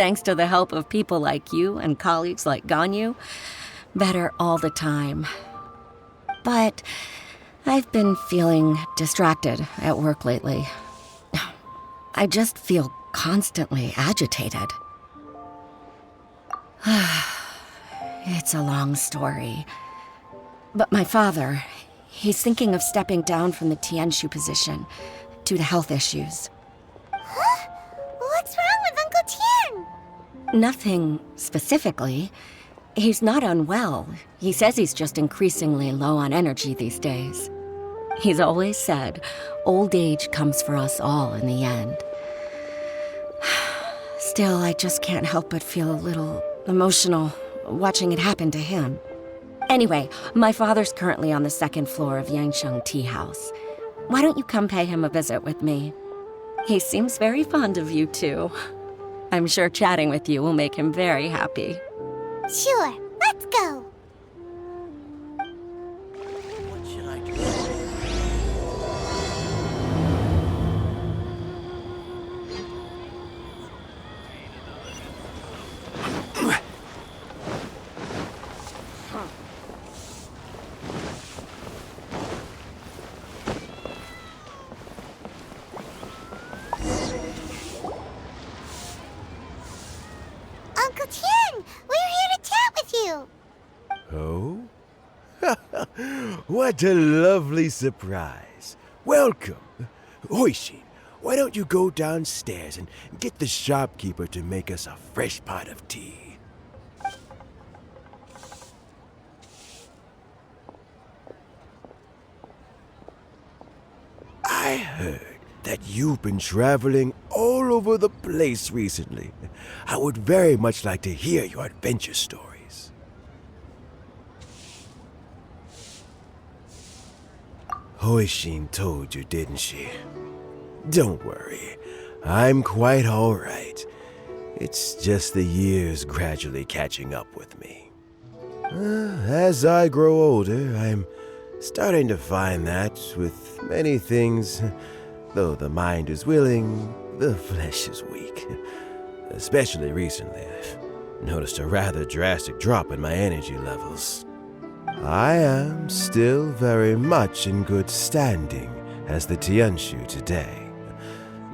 thanks to the help of people like you and colleagues like Ganyu, better all the time. But I've been feeling distracted at work lately. I just feel constantly agitated. It's a long story. But my father, he's thinking of stepping down from the Tianshu position due to health issues. Huh? What's wrong with Uncle Tian? Nothing specifically. He's not unwell. He says he's just increasingly low on energy these days. He's always said, old age comes for us all in the end. Still, I just can't help but feel a little emotional watching it happen to him. Anyway, my father's currently on the second floor of Yangsheng Tea House. Why don't you come pay him a visit with me? He seems very fond of you, too. I'm sure chatting with you will make him very happy. Sure, let's go. What should I do? Uncle Tian, we're here to chat with you. Oh? What a lovely surprise. Welcome. Hoishin, why don't you go downstairs and get the shopkeeper to make us a fresh pot of tea? I heard that you've been traveling all over the place recently. I would very much like to hear your adventure stories. Hoishin told you, didn't she? Don't worry, I'm quite all right. It's just the years gradually catching up with me. As I grow older, I'm starting to find that with many things, though the mind is willing, the flesh is weak. Especially recently, I've noticed a rather drastic drop in my energy levels. I am still very much in good standing as the Tianshu today.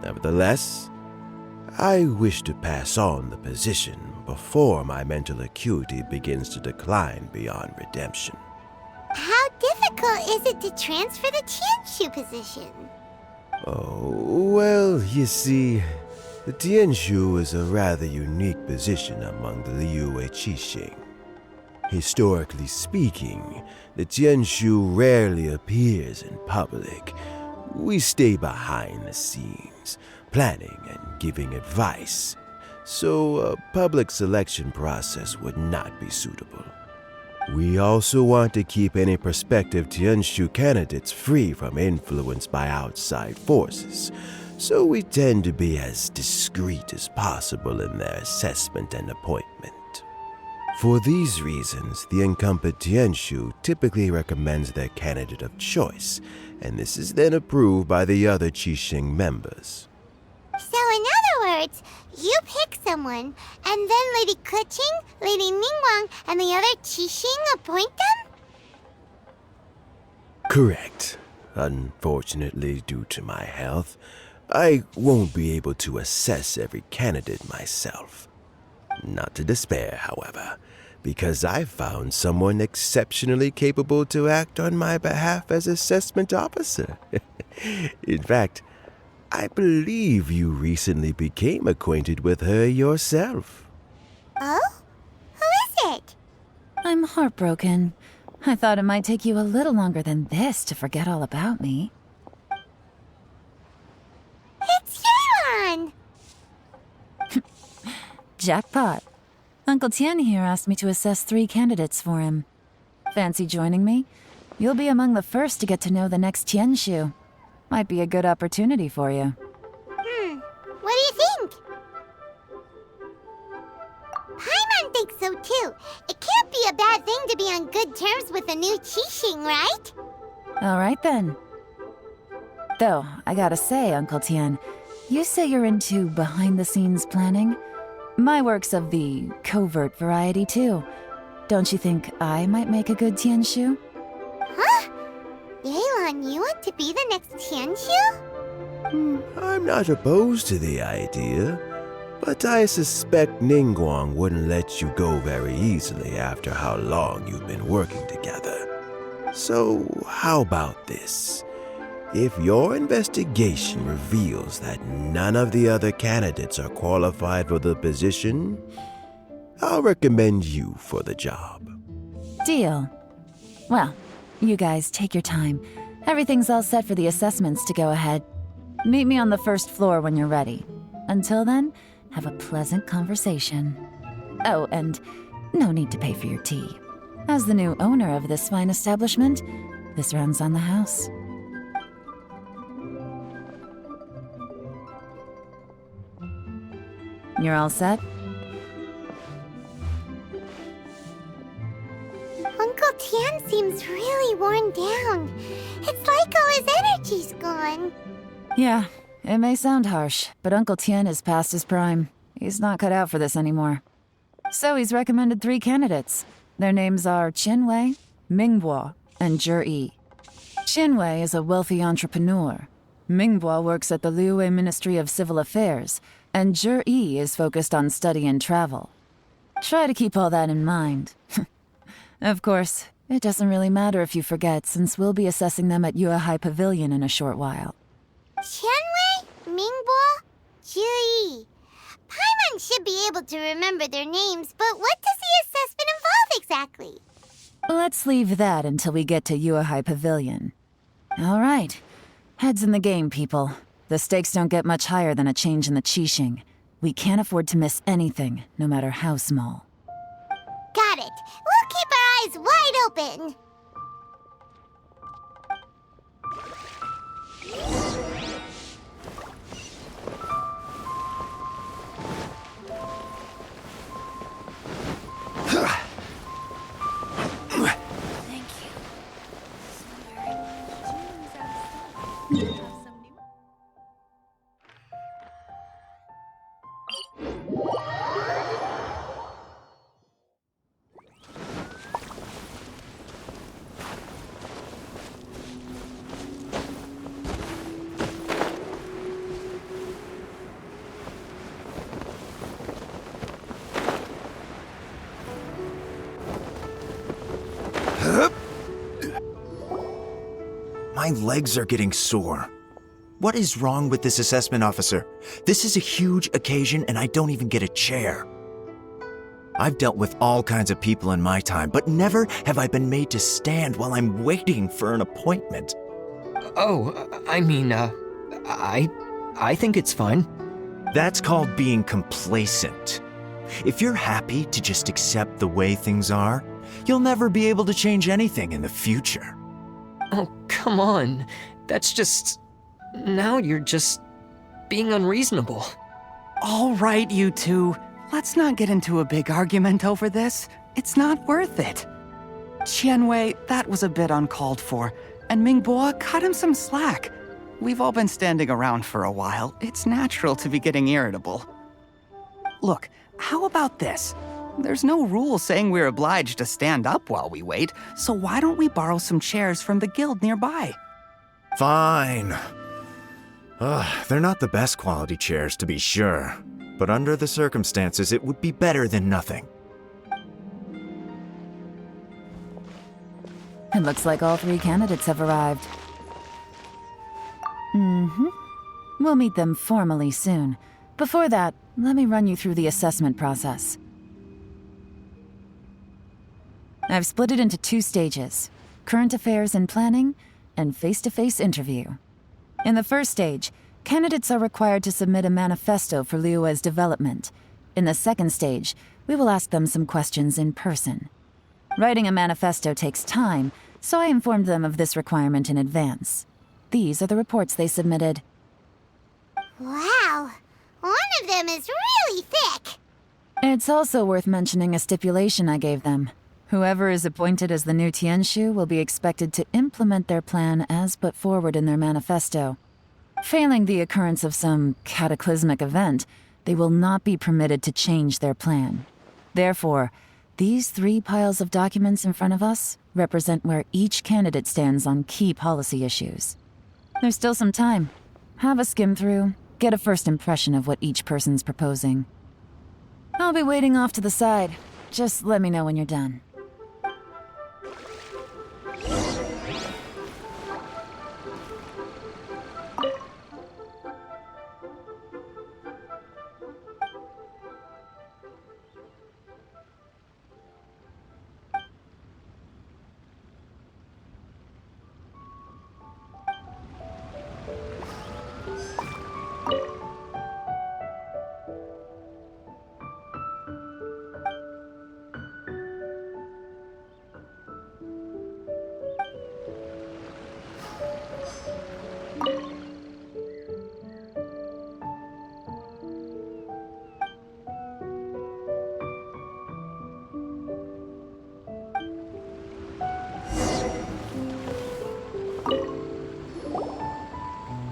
Nevertheless, I wish to pass on the position before my mental acuity begins to decline beyond redemption. How difficult is it to transfer the Tianshu position? Oh, well, you see, the Tianshu is a rather unique position among the Liyue Qixing. Historically speaking, the Tianshu rarely appears in public. We stay behind the scenes, planning and giving advice, so a public selection process would not be suitable. We also want to keep any prospective Tianshu candidates free from influence by outside forces, so we tend to be as discreet as possible in their assessment and appointment. For these reasons, the incumbent Tianshu typically recommends their candidate of choice, and this is then approved by the other Qixing members. So in other words, you pick someone, and then Lady Keqing, Lady Ningguang, and the other Qixing appoint them? Correct. Unfortunately, due to my health, I won't be able to assess every candidate myself. Not to despair, however, because I found someone exceptionally capable to act on my behalf as assessment officer. In fact, I believe you recently became acquainted with her yourself. Oh? Who is it? I'm heartbroken. I thought it might take you a little longer than this to forget all about me. It's Yelan! Jackpot. Uncle Tian here asked me to assess 3 candidates for him. Fancy joining me? You'll be among the first to get to know the next Tianshu. Might be a good opportunity for you. What do you think? Paimon thinks so too. It can't be a bad thing to be on good terms with a new Qixing, right? All right then. Though, I gotta say, Uncle Tian, you say you're into behind-the-scenes planning? My work's of the covert variety, too. Don't you think I might make a good Tianshu? Huh? Yelan, you want to be the next Tianshu? I'm not opposed to the idea, but I suspect Ningguang wouldn't let you go very easily after how long you've been working together. So, how about this? If your investigation reveals that none of the other candidates are qualified for the position, I'll recommend you for the job. Deal. Well, you guys take your time. Everything's all set for the assessments to go ahead. Meet me on the first floor when you're ready. Until then, have a pleasant conversation. Oh, and no need to pay for your tea. As the new owner of this fine establishment, this runs on the house. You're all set? Uncle Tian seems really worn down. It's like all his energy's gone. Yeah, it may sound harsh, but Uncle Tien is past his prime. He's not cut out for this anymore. So he's recommended 3 candidates. Their names are Qianwei, Mingbo, and Zhi. Qianwei is a wealthy entrepreneur. Mingbo works at the Liyue Ministry of Civil Affairs, and Zhi is focused on study and travel. Try to keep all that in mind. Of course, it doesn't really matter if you forget, since we'll be assessing them at Yuehai Pavilion in a short while. Qianwei, Mingbo, Zhi. Paimon should be able to remember their names, but what does the assessment involve exactly? Let's leave that until we get to Yuehai Pavilion. All right. Heads in the game, people. The stakes don't get much higher than a change in the Qixing. We can't afford to miss anything, no matter how small. Got it. We'll keep our eyes wide open. Thank you. My legs are getting sore. What is wrong with this assessment officer? This is a huge occasion and I don't even get a chair. I've dealt with all kinds of people in my time, but never have I been made to stand while I'm waiting for an appointment. Oh, I think it's fine. That's called being complacent. If you're happy to just accept the way things are, you'll never be able to change anything in the future. Oh, come on. That's just... Now you're just being unreasonable. All right, you two. Let's not get into a big argument over this. It's not worth it. Qianwei, that was a bit uncalled for. And Mingbo, cut him some slack. We've all been standing around for a while. It's natural to be getting irritable. Look, how about this? There's no rule saying we're obliged to stand up while we wait, so why don't we borrow some chairs from the guild nearby? Fine. They're not the best quality chairs, to be sure. But under the circumstances, it would be better than nothing. It looks like all 3 candidates have arrived. We'll meet them formally soon. Before that, let me run you through the assessment process. I've split it into 2 stages: current affairs and planning, and face-to-face interview. In the first stage, candidates are required to submit a manifesto for Liyue's development. In the second stage, we will ask them some questions in person. Writing a manifesto takes time, so I informed them of this requirement in advance. These are the reports they submitted. Wow. One of them is really thick. It's also worth mentioning a stipulation I gave them. Whoever is appointed as the new Tianshu will be expected to implement their plan as put forward in their manifesto. Failing the occurrence of some cataclysmic event, They will not be permitted to change their plan. Therefore, these 3 piles of documents in front of us represent where each candidate stands on key policy issues. There's still some time. Have a skim through, get a first impression of what each person's proposing. I'll be waiting off to the side. Just let me know when you're done.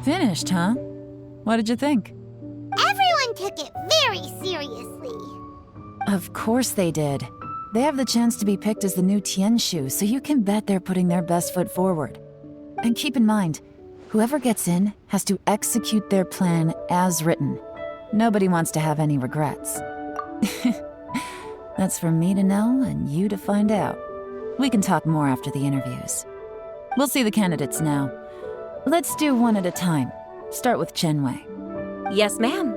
Finished, huh? What did you think? Everyone took it very seriously. Of course they did. They have the chance to be picked as the new Tianshu, so you can bet they're putting their best foot forward. And keep in mind, whoever gets in has to execute their plan as written. Nobody wants to have any regrets. That's for me to know and you to find out. We can talk more after the interviews. We'll see the candidates now. Let's do one at a time. Start with Chenwei. Yes, ma'am.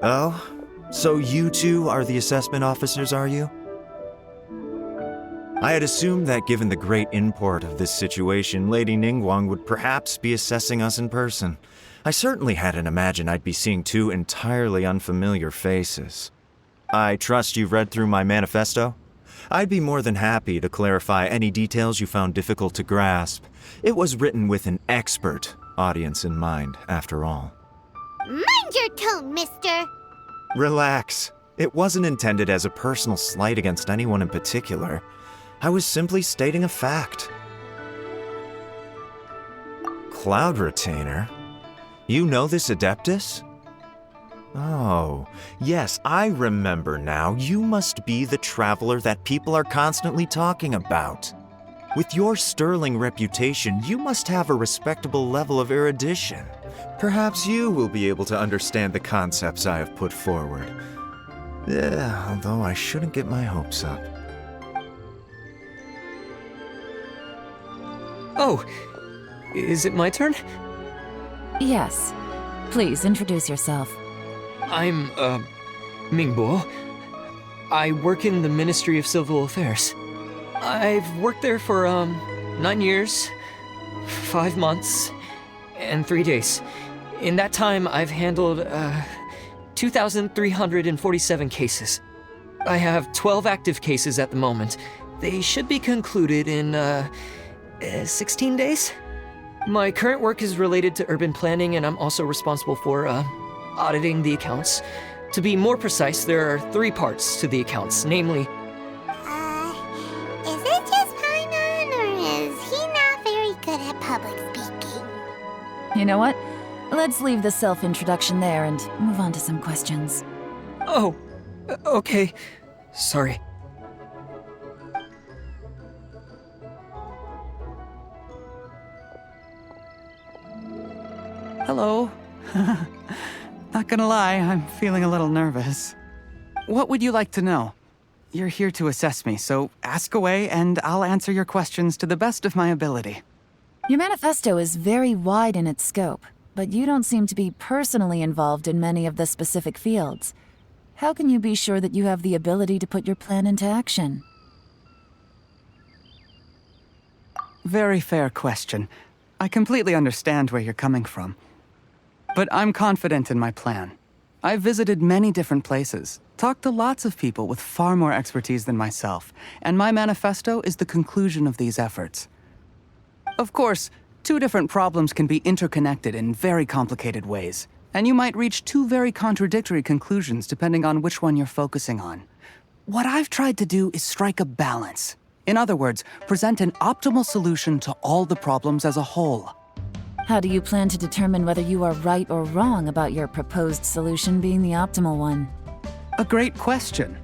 Oh? So you two are the assessment officers, are you? I had assumed that given the great import of this situation, Lady Ningguang would perhaps be assessing us in person. I certainly hadn't imagined I'd be seeing 2 entirely unfamiliar faces. I trust you've read through my manifesto? I'd be more than happy to clarify any details you found difficult to grasp. It was written with an expert audience in mind, after all. Mind your tone, mister. Relax. It wasn't intended as a personal slight against anyone in particular. I was simply stating a fact. Cloud Retainer? You know this Adeptus? Oh, yes, I remember now. You must be the traveler that people are constantly talking about. With your sterling reputation, you must have a respectable level of erudition. Perhaps you will be able to understand the concepts I have put forward. Yeah, although I shouldn't get my hopes up. Oh, is it my turn? Yes. Please introduce yourself. I'm, Mingbo. I work in the Ministry of Civil Affairs. I've worked there for, 9 years, 5 months, and 3 days. In that time, I've handled, 2,347 cases. I have 12 active cases at the moment. They should be concluded in, 16 days? My current work is related to urban planning, and I'm also responsible for, auditing the accounts. To be more precise, there are 3 parts to the accounts, namely... Is it just Paimon, or is he not very good at public speaking? You know what? Let's leave the self-introduction there and move on to some questions. Oh, okay. Sorry. Hello. Not gonna lie, I'm feeling a little nervous. What would you like to know? You're here to assess me, so ask away and I'll answer your questions to the best of my ability. Your manifesto is very wide in its scope, but you don't seem to be personally involved in many of the specific fields. How can you be sure that you have the ability to put your plan into action? Very fair question. I completely understand where you're coming from. But I'm confident in my plan. I've visited many different places, talked to lots of people with far more expertise than myself, and my manifesto is the conclusion of these efforts. Of course, 2 different problems can be interconnected in very complicated ways, and you might reach 2 very contradictory conclusions depending on which one you're focusing on. What I've tried to do is strike a balance. In other words, present an optimal solution to all the problems as a whole. How do you plan to determine whether you are right or wrong about your proposed solution being the optimal one? A great question.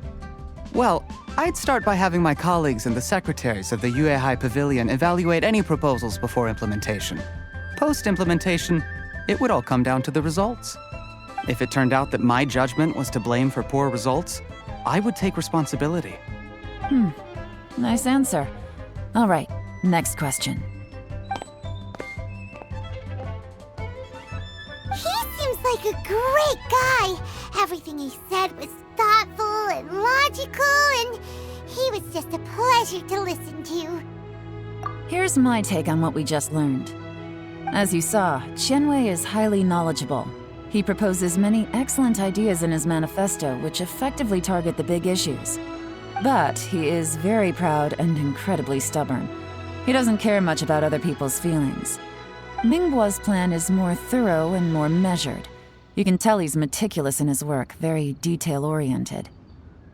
Well, I'd start by having my colleagues and the secretaries of the Yuehai Pavilion evaluate any proposals before implementation. Post-implementation, it would all come down to the results. If it turned out that my judgment was to blame for poor results, I would take responsibility. Nice answer. All right, next question. He seems like a great guy. Everything he said was thoughtful and logical, and he was just a pleasure to listen to. Here's my take on what we just learned. As you saw, Qianwei is highly knowledgeable. He proposes many excellent ideas in his manifesto which effectively target the big issues. But he is very proud and incredibly stubborn. He doesn't care much about other people's feelings. Mingbo's plan is more thorough and more measured. You can tell he's meticulous in his work, very detail-oriented.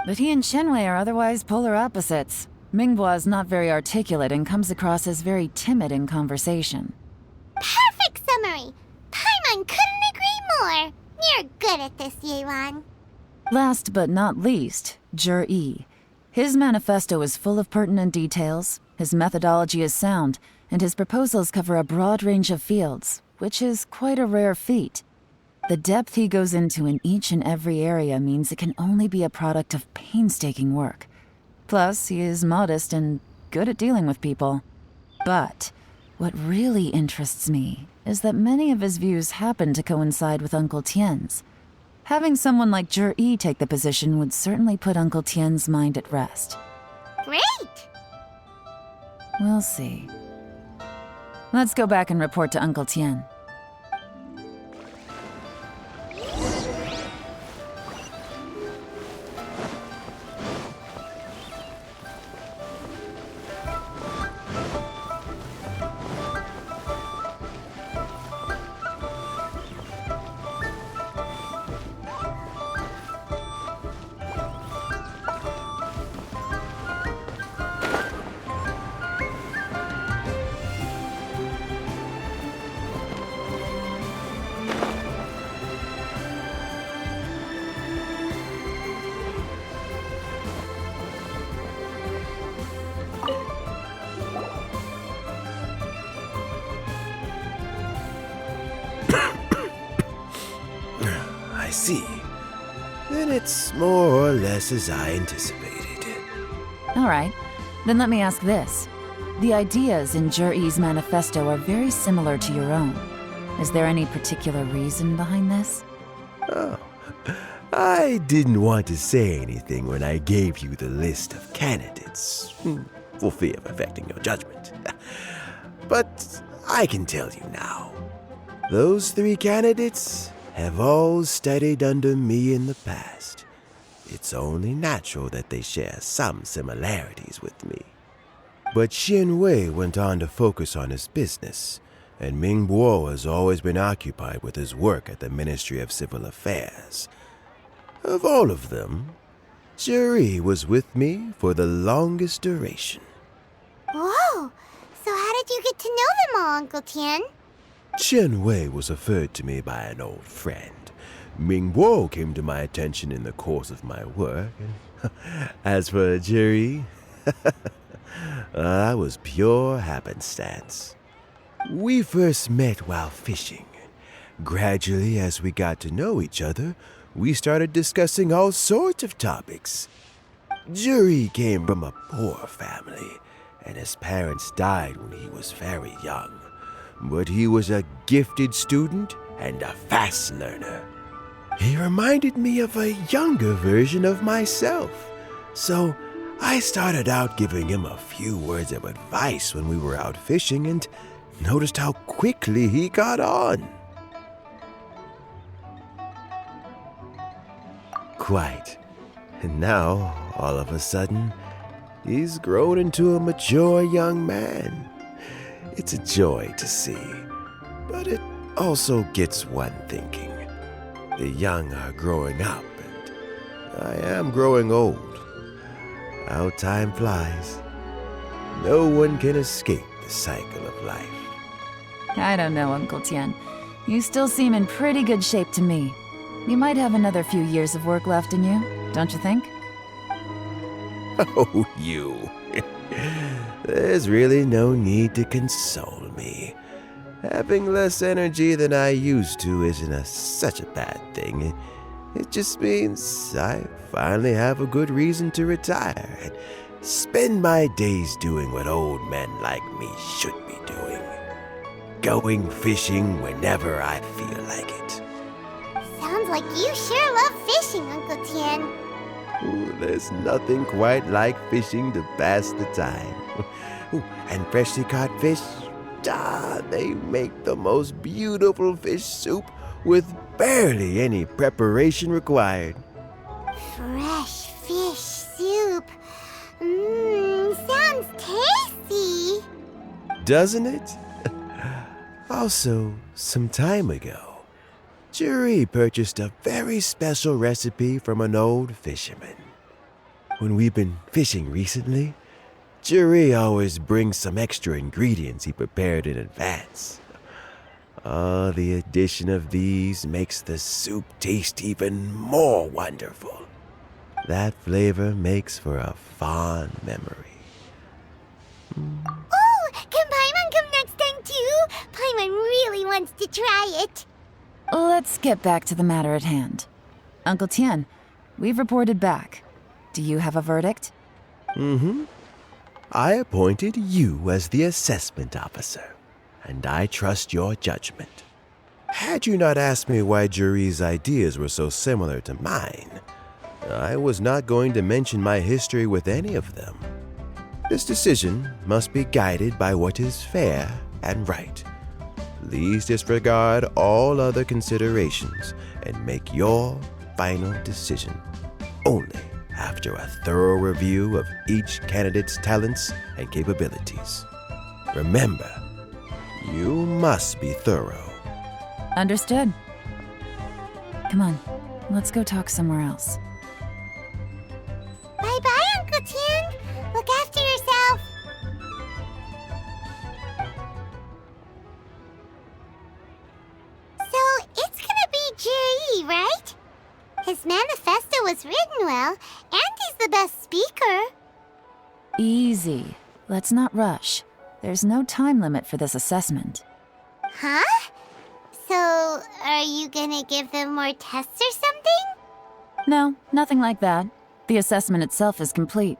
But he and Qianwei are otherwise polar opposites. Mingbo is not very articulate and comes across as very timid in conversation. Perfect summary! Paimon couldn't agree more. You're good at this, Yelan. Last but not least, Zhi. His manifesto is full of pertinent details, his methodology is sound, and his proposals cover a broad range of fields, which is quite a rare feat. The depth he goes into in each and every area means it can only be a product of painstaking work. Plus, he is modest and good at dealing with people. But what really interests me is that many of his views happen to coincide with Uncle Tien's. Having someone like Zhi take the position would certainly put Uncle Tien's mind at rest. Great! We'll see. Let's go back and report to Uncle Tien. I see. Then it's more or less as I anticipated. All right, then let me ask this. The ideas in Zhi's manifesto are very similar to your own. Is there any particular reason behind this? Oh, I didn't want to say anything when I gave you the list of candidates, for fear of affecting your judgment. But I can tell you now. Those 3 candidates have all studied under me in the past. It's only natural that they share some similarities with me. But Qianwei went on to focus on his business, and Mingbo has always been occupied with his work at the Ministry of Civil Affairs. Of all of them, Zhi was with me for the longest duration. Whoa! So how did you get to know them all, Uncle Tien? Qianwei was referred to me by an old friend. Mingbo came to my attention in the course of my work. As for Zhi, that was pure happenstance. We first met while fishing. Gradually, as we got to know each other, we started discussing all sorts of topics. Zhi came from a poor family, and his parents died when he was very young. But he was a gifted student and a fast learner. He reminded me of a younger version of myself, so I started out giving him a few words of advice when we were out fishing and noticed how quickly he got on. Quite. And now, all of a sudden, he's grown into a mature young man. It's a joy to see, but it also gets one thinking. The young are growing up, and I am growing old. How time flies. No one can escape the cycle of life. I don't know, Uncle Tian. You still seem in pretty good shape to me. You might have another few years of work left in you, don't you think? Oh, you. There's really no need to console me. Having less energy than I used to isn't such a bad thing. It just means I finally have a good reason to retire and spend my days doing what old men like me should be doing. Going fishing whenever I feel like it. Sounds like you sure love fishing, Uncle Tian. Ooh, there's nothing quite like fishing to pass the time. Ooh, and freshly caught fish, they make the most beautiful fish soup with barely any preparation required. Fresh fish soup. Sounds tasty. Doesn't it? Also, some time ago, Juri purchased a very special recipe from an old fisherman. When we've been fishing recently, Juri always brings some extra ingredients he prepared in advance. The addition of these makes the soup taste even more wonderful. That flavor makes for a fond memory. Oh, can Paimon come next time too? Paimon really wants to try it. Let's get back to the matter at hand. Uncle Tian, we've reported back. Do you have a verdict? I appointed you as the assessment officer, and I trust your judgment. Had you not asked me why Juri's ideas were so similar to mine, I was not going to mention my history with any of them. This decision must be guided by what is fair and right. Please disregard all other considerations and make your final decision only after a thorough review of each candidate's talents and capabilities. Remember, you must be thorough. Understood. Come on, let's go talk somewhere else. Bye-bye, Uncle Tian. Look after yourself. So, it's gonna be Jiri, right? His manifesto was written well, and he's the best speaker. Easy. Let's not rush. There's no time limit for this assessment. Huh? So, are you gonna give them more tests or something? No, nothing like that. The assessment itself is complete.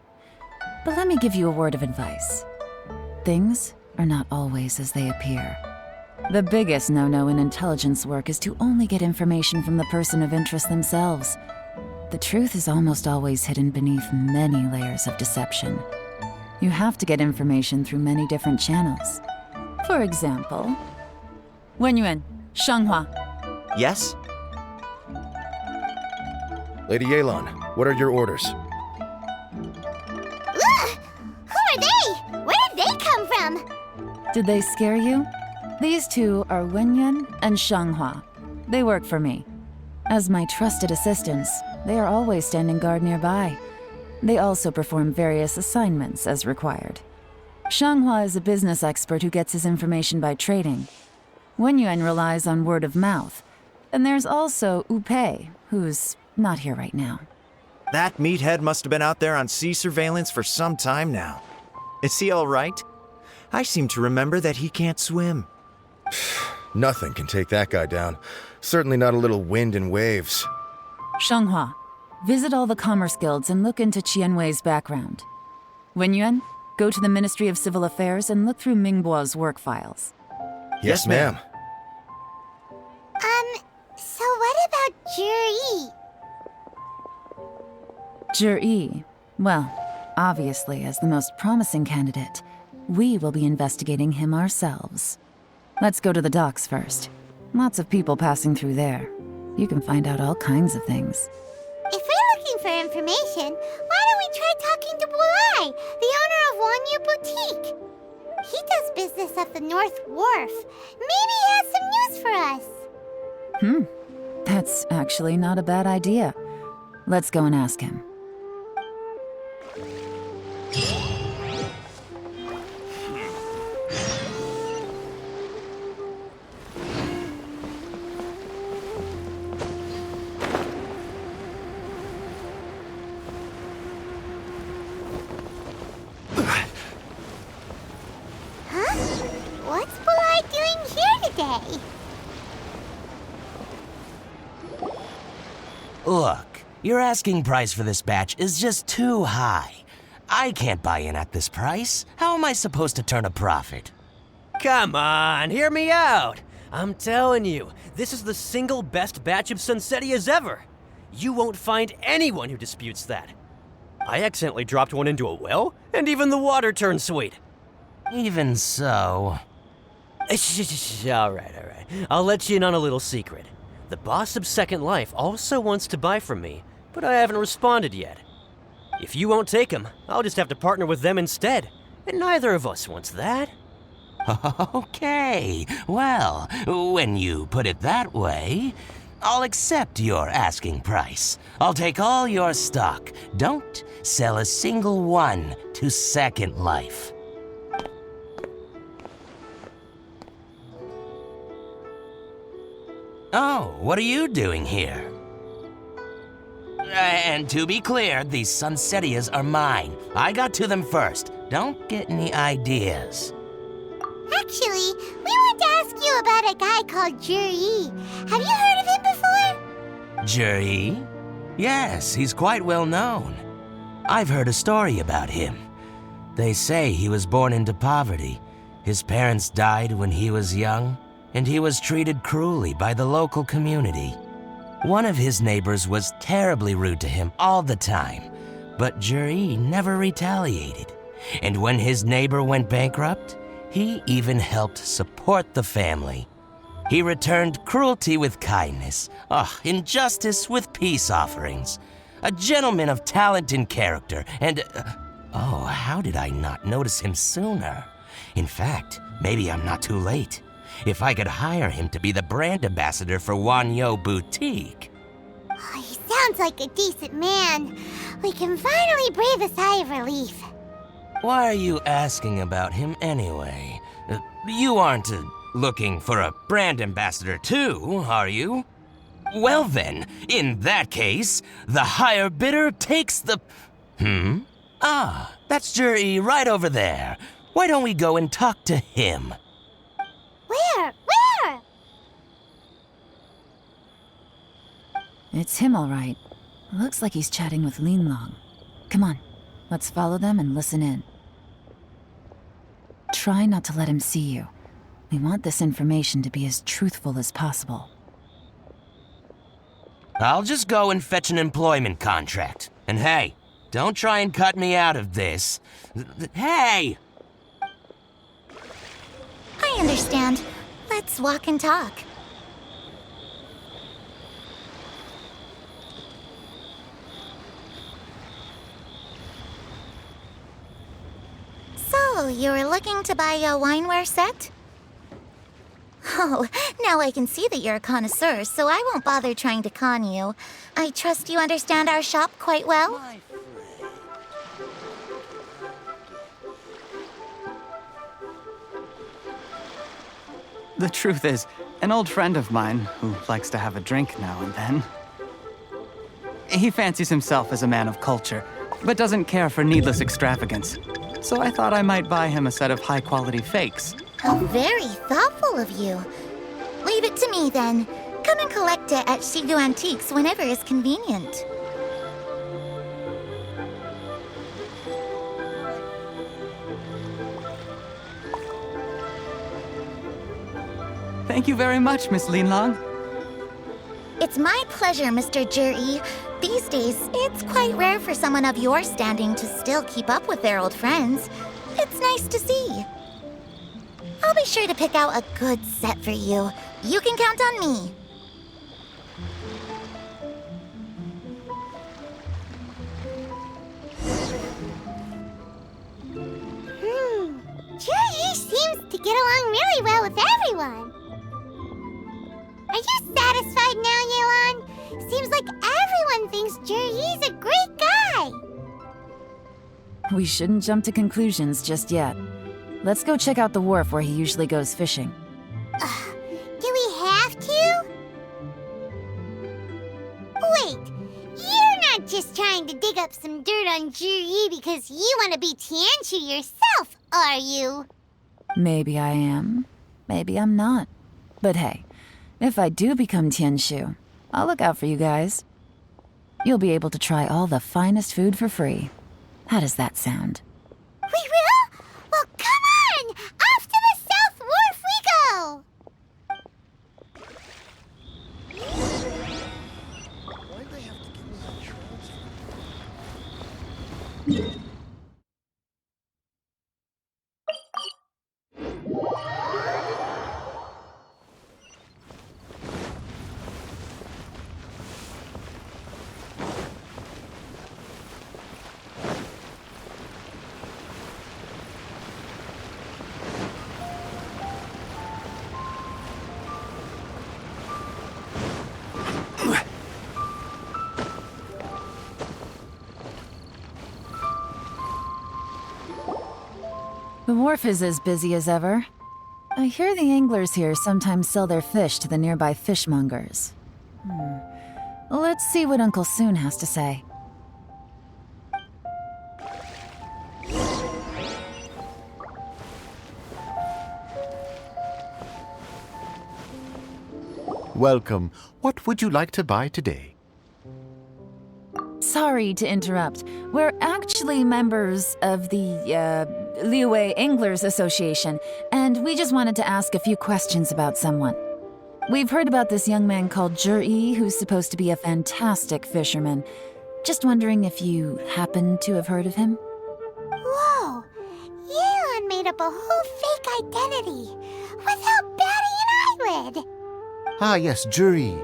But let me give you a word of advice. Things are not always as they appear. The biggest no-no in intelligence work is to only get information from the person of interest themselves. The truth is almost always hidden beneath many layers of deception. You have to get information through many different channels. For example, Wenyuan, Shanghua. Yes? Lady Yelan, what are your orders? Ugh! Who are they? Where did they come from? Did they scare you? These two are Wenyuan and Shanghua. They work for me. As my trusted assistants, they are always standing guard nearby. They also perform various assignments as required. Shanghua is a business expert who gets his information by trading. Wenyuan relies on word of mouth. And there's also Upei, who's not here right now. That meathead must have been out there on sea surveillance for some time now. Is he all right? I seem to remember that he can't swim. Nothing can take that guy down. Certainly not a little wind and waves. Shanghua, visit all the commerce guilds and look into Qianwei's background. Wenyuan, go to the Ministry of Civil Affairs and look through Mingbo's work files. Yes, ma'am. So what about Juri? Juri, well, obviously as the most promising candidate, we will be investigating him ourselves. Let's go to the docks first. Lots of people passing through there. You can find out all kinds of things. If we're looking for information, why don't we try talking to Bulai, the owner of Wanyu Boutique? He does business at the North Wharf. Maybe he has some news for us. That's actually not a bad idea. Let's go and ask him. say. Look, your asking price for this batch is just too high. I can't buy in at this price. How am I supposed to turn a profit? Come on, hear me out. I'm telling you, this is the single best batch of Sunsettias ever. You won't find anyone who disputes that. I accidentally dropped one into a well, and even the water turned sweet. Even so... All right. I'll let you in on a little secret. The boss of Second Life also wants to buy from me, but I haven't responded yet. If you won't take him, I'll just have to partner with them instead, and neither of us wants that. Okay, well, when you put it that way, I'll accept your asking price. I'll take all your stock. Don't sell a single one to Second Life. Oh, what are you doing here? And to be clear, these Sunsettias are mine. I got to them first. Don't get any ideas. Actually, we want to ask you about a guy called Juri. Have you heard of him before? Juri? Yes, he's quite well known. I've heard a story about him. They say he was born into poverty. His parents died when he was young, and he was treated cruelly by the local community. One of his neighbors was terribly rude to him all the time, but Juri never retaliated. And when his neighbor went bankrupt, he even helped support the family. He returned cruelty with kindness, injustice with peace offerings. A gentleman of talent and character, and... how did I not notice him sooner? In fact, maybe I'm not too late. If I could hire him to be the brand ambassador for Wanyo Boutique. Oh, he sounds like a decent man. We can finally breathe a sigh of relief. Why are you asking about him anyway? You aren't looking for a brand ambassador too, are you? Well then, in that case, the higher bidder takes the... that's Juri right over there. Why don't we go and talk to him? Where? It's him, all right. Looks like he's chatting with Linlong. Come on, let's follow them and listen in. Try not to let him see you. We want this information to be as truthful as possible. I'll just go and fetch an employment contract. And hey, don't try and cut me out of this. Hey! I understand. Let's walk and talk. So, you were looking to buy a wineware set? Oh, now I can see that you're a connoisseur, so I won't bother trying to con you. I trust you understand our shop quite well? The truth is, an old friend of mine, who likes to have a drink now and then, he fancies himself as a man of culture, but doesn't care for needless extravagance. So I thought I might buy him a set of high-quality fakes. How very thoughtful of you. Leave it to me, then. Come and collect it at Shigu Antiques whenever is convenient. Thank you very much, Miss Linlong. It's my pleasure, Mr. Juri. These days, it's quite rare for someone of your standing to still keep up with their old friends. It's nice to see. I'll be sure to pick out a good set for you. You can count on me. Juri seems to get along really well with everyone. Are you satisfied now, Yelan? Seems like everyone thinks Juri's a great guy. We shouldn't jump to conclusions just yet. Let's go check out the wharf where he usually goes fishing. Do we have to? Wait, you're not just trying to dig up some dirt on Juri because you want to be Tianshu yourself, are you? Maybe I am. Maybe I'm not. But hey, if I do become Tianshu, I'll look out for you guys. You'll be able to try all the finest food for free. How does that sound? We will? Well, come on! Off to the South Wharf we go! Why'd they have to give me that transfer? The wharf is as busy as ever. I hear the anglers here sometimes sell their fish to the nearby fishmongers. Let's see what Uncle Soon has to say. Welcome. What would you like to buy today? Sorry to interrupt. We're actually members of the, Liyue Anglers Association, and we just wanted to ask a few questions about someone. We've heard about this young man called Zhi, who's supposed to be a fantastic fisherman. Just wondering if you happen to have heard of him? Whoa! Yelan made up a whole fake identity without batting an eyelid! Ah, yes, Zhi.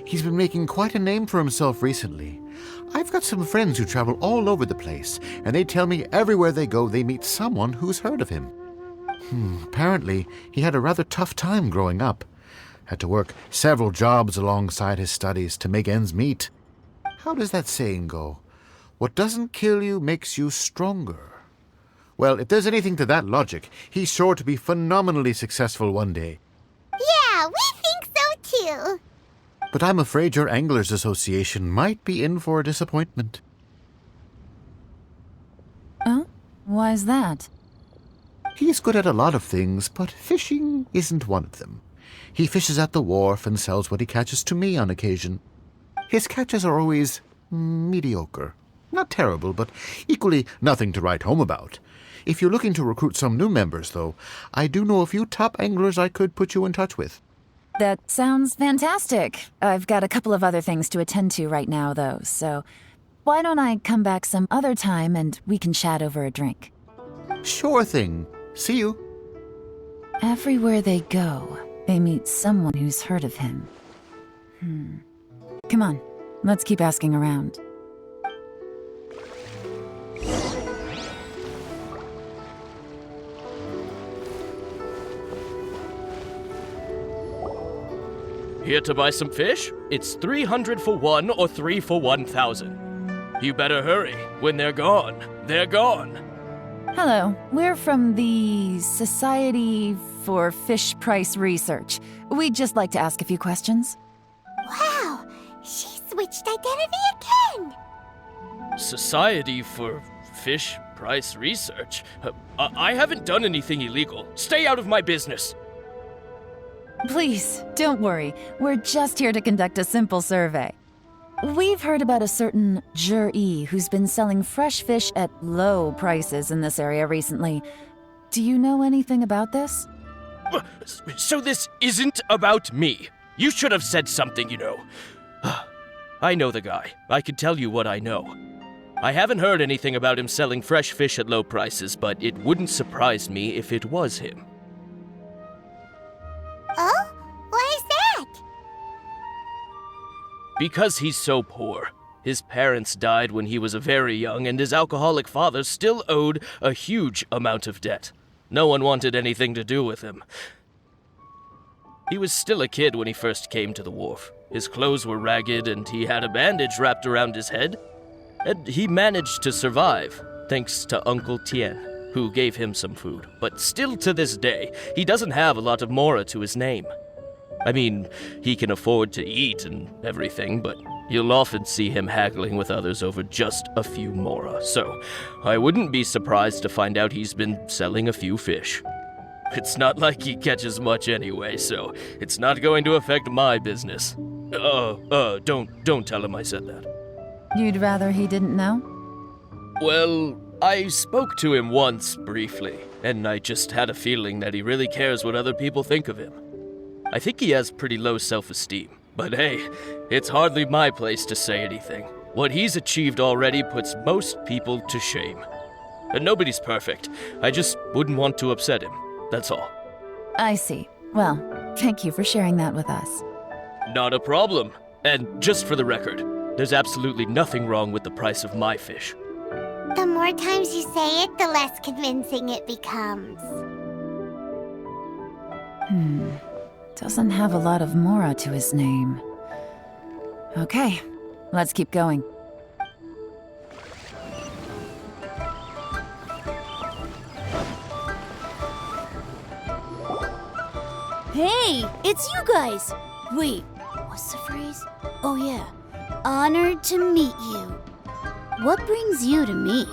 He's been making quite a name for himself recently. I've got some friends who travel all over the place, and they tell me everywhere they go they meet someone who's heard of him. Apparently, he had a rather tough time growing up. Had to work several jobs alongside his studies to make ends meet. How does that saying go? What doesn't kill you makes you stronger. Well, if there's anything to that logic, he's sure to be phenomenally successful one day. Yeah, we think so too! But I'm afraid your Anglers Association might be in for a disappointment. Oh? Why's that? He's good at a lot of things, but fishing isn't one of them. He fishes at the wharf and sells what he catches to me on occasion. His catches are always mediocre. Not terrible, but equally nothing to write home about. If you're looking to recruit some new members, though, I do know a few top anglers I could put you in touch with. That sounds fantastic. I've got a couple of other things to attend to right now, though, so why don't I come back some other time and we can chat over a drink? Sure thing. See you. Everywhere they go, they meet someone who's heard of him. Come on, let's keep asking around. Here to buy some fish? It's 300 for 1 or 3 for 1,000. You better hurry. When they're gone, they're gone. Hello, we're from the Society for Fish Price Research. We'd just like to ask a few questions. Wow! She switched identity again! Society for Fish Price Research? I haven't done anything illegal. Stay out of my business. Please, don't worry. We're just here to conduct a simple survey. We've heard about a certain Zhi who's been selling fresh fish at low prices in this area recently. Do you know anything about this? So this isn't about me. You should have said something, you know. I know the guy. I can tell you what I know. I haven't heard anything about him selling fresh fish at low prices, but it wouldn't surprise me if it was him. Oh? Why is that? Because he's so poor. His parents died when he was very young, and his alcoholic father still owed a huge amount of debt. No one wanted anything to do with him. He was still a kid when he first came to the wharf. His clothes were ragged, and he had a bandage wrapped around his head. And he managed to survive, thanks to Uncle Tien, who gave him some food. But still to this day, he doesn't have a lot of mora to his name. I mean, he can afford to eat and everything, but you'll often see him haggling with others over just a few mora. So, I wouldn't be surprised to find out he's been selling a few fish. It's not like he catches much anyway, so it's not going to affect my business. Don't tell him I said that. You'd rather he didn't know? Well, I spoke to him once briefly, and I just had a feeling that he really cares what other people think of him. I think he has pretty low self-esteem, but hey, it's hardly my place to say anything. What he's achieved already puts most people to shame. And nobody's perfect. I just wouldn't want to upset him, that's all. I see. Well, thank you for sharing that with us. Not a problem. And just for the record, there's absolutely nothing wrong with the price of my fish. The more times you say it, the less convincing it becomes. Doesn't have a lot of mora to his name. Okay, let's keep going. Hey, it's you guys! Wait, what's the phrase? Oh yeah, honored to meet you. What brings you to me?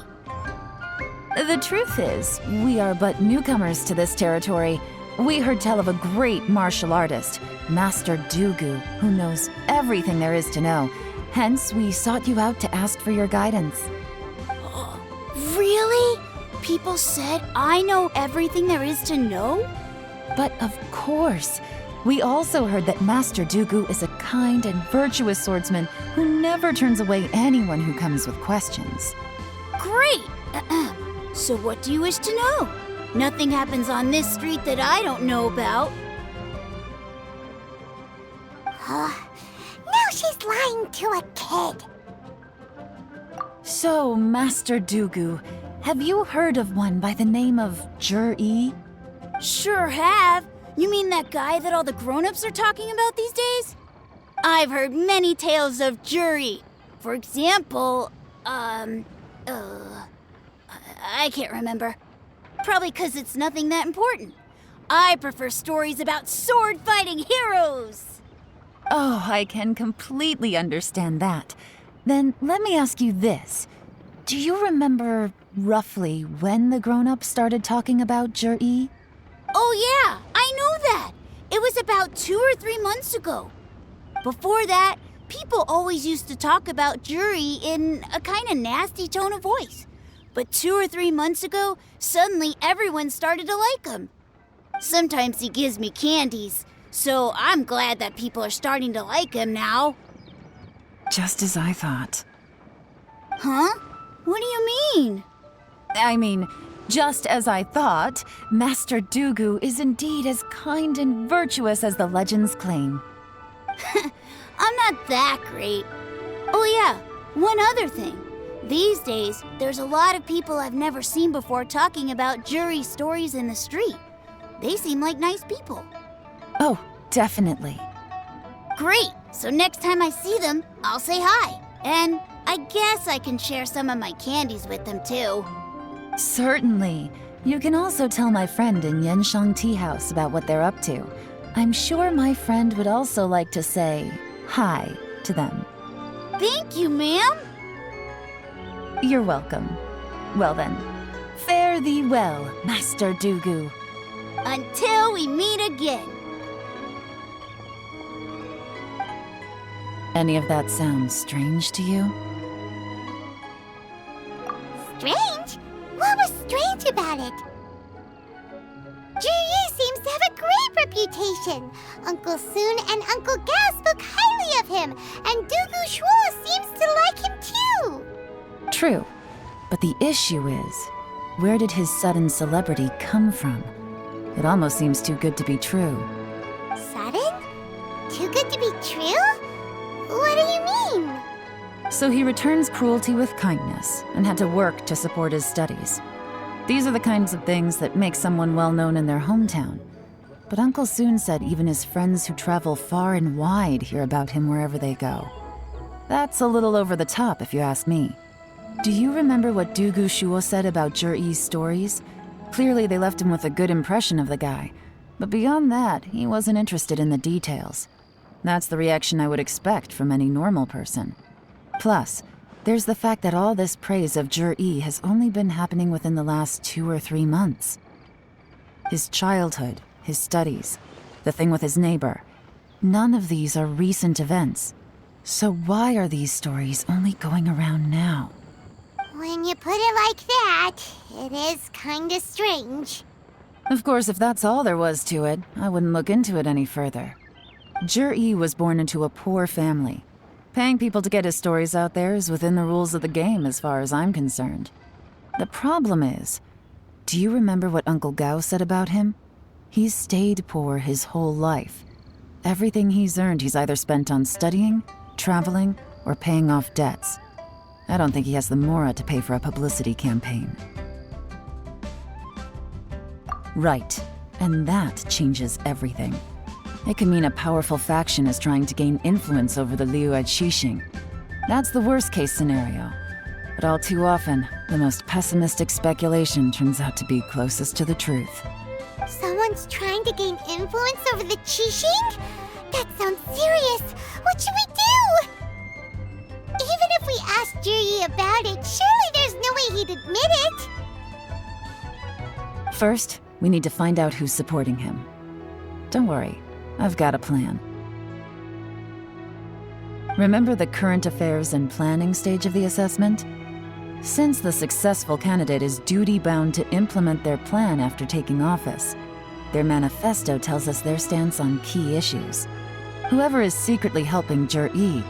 The truth is, we are but newcomers to this territory. We heard tell of a great martial artist, Master Dugu, who knows everything there is to know. Hence, we sought you out to ask for your guidance. Really? People said I know everything there is to know? But of course, we also heard that Master Dugu is a kind and virtuous swordsman who never turns away anyone who comes with questions. Great! So what do you wish to know? Nothing happens on this street that I don't know about. Now she's lying to a kid. So, Master Dugu, have you heard of one by the name of Jur-E? Sure have. You mean that guy that all the grown-ups are talking about these days? I've heard many tales of Juri. For example, I can't remember. Probably 'cause it's nothing that important. I prefer stories about sword-fighting heroes. Oh, I can completely understand that. Then let me ask you this. Do you remember roughly when the grown-ups started talking about Jur-E? Oh yeah, I know that. It was about 2 or 3 months ago. Before that, people always used to talk about Juri in a kind of nasty tone of voice. But 2 or 3 months ago, suddenly everyone started to like him. Sometimes he gives me candies, so I'm glad that people are starting to like him now. Just as I thought. Huh? What do you mean? I mean, just as I thought, Master Dugu is indeed as kind and virtuous as the legends claim. I'm not that great. Oh yeah, one other thing. These days, there's a lot of people I've never seen before talking about Juri stories in the street. They seem like nice people. Oh, definitely. Great! So next time I see them, I'll say hi. And I guess I can share some of my candies with them too. Certainly. You can also tell my friend in Yenshang Tea House about what they're up to. I'm sure my friend would also like to say hi to them. Thank you, ma'am. You're welcome. Well then, fare thee well, Master Dugu. Until we meet again. Any of that sound strange to you? Strange? What was strange about it? Juri seems to have a great reputation. Uncle Soon and Uncle Gao spoke highly of him, and Dugu Shuo seems to like him too. True, but the issue is, where did his sudden celebrity come from? It almost seems too good to be true. Sudden? Too good to be true? What do you mean? So he returns cruelty with kindness and had to work to support his studies. These are the kinds of things that make someone well known in their hometown. But Uncle Soon said even his friends who travel far and wide hear about him wherever they go. That's a little over the top, if you ask me. Do you remember what Dugu Shuo said about Jur-E's stories? Clearly they left him with a good impression of the guy. But beyond that, he wasn't interested in the details. That's the reaction I would expect from any normal person. Plus, there's the fact that all this praise of Jur-E has only been happening within the last 2 or 3 months. His childhood, his studies, the thing with his neighbor. None of these are recent events. So why are these stories only going around now? When you put it like that, it is kinda strange. Of course, if that's all there was to it, I wouldn't look into it any further. Jur-E was born into a poor family. Paying people to get his stories out there is within the rules of the game as far as I'm concerned. The problem is, do you remember what Uncle Gao said about him? He's stayed poor his whole life. Everything he's earned he's either spent on studying, traveling, or paying off debts. I don't think he has the mora to pay for a publicity campaign. Right, and that changes everything. It can mean a powerful faction is trying to gain influence over the Liu at Xixing. That's the worst-case scenario. But all too often, the most pessimistic speculation turns out to be closest to the truth. Someone's trying to gain influence over the Qixing? That sounds serious. What should we do? Even if we asked Jur-E about it, surely there's no way he'd admit it. First, we need to find out who's supporting him. Don't worry, I've got a plan. Remember the current affairs and planning stage of the assessment? Since the successful candidate is duty-bound to implement their plan after taking office, their manifesto tells us their stance on key issues. Whoever is secretly helping Jur-E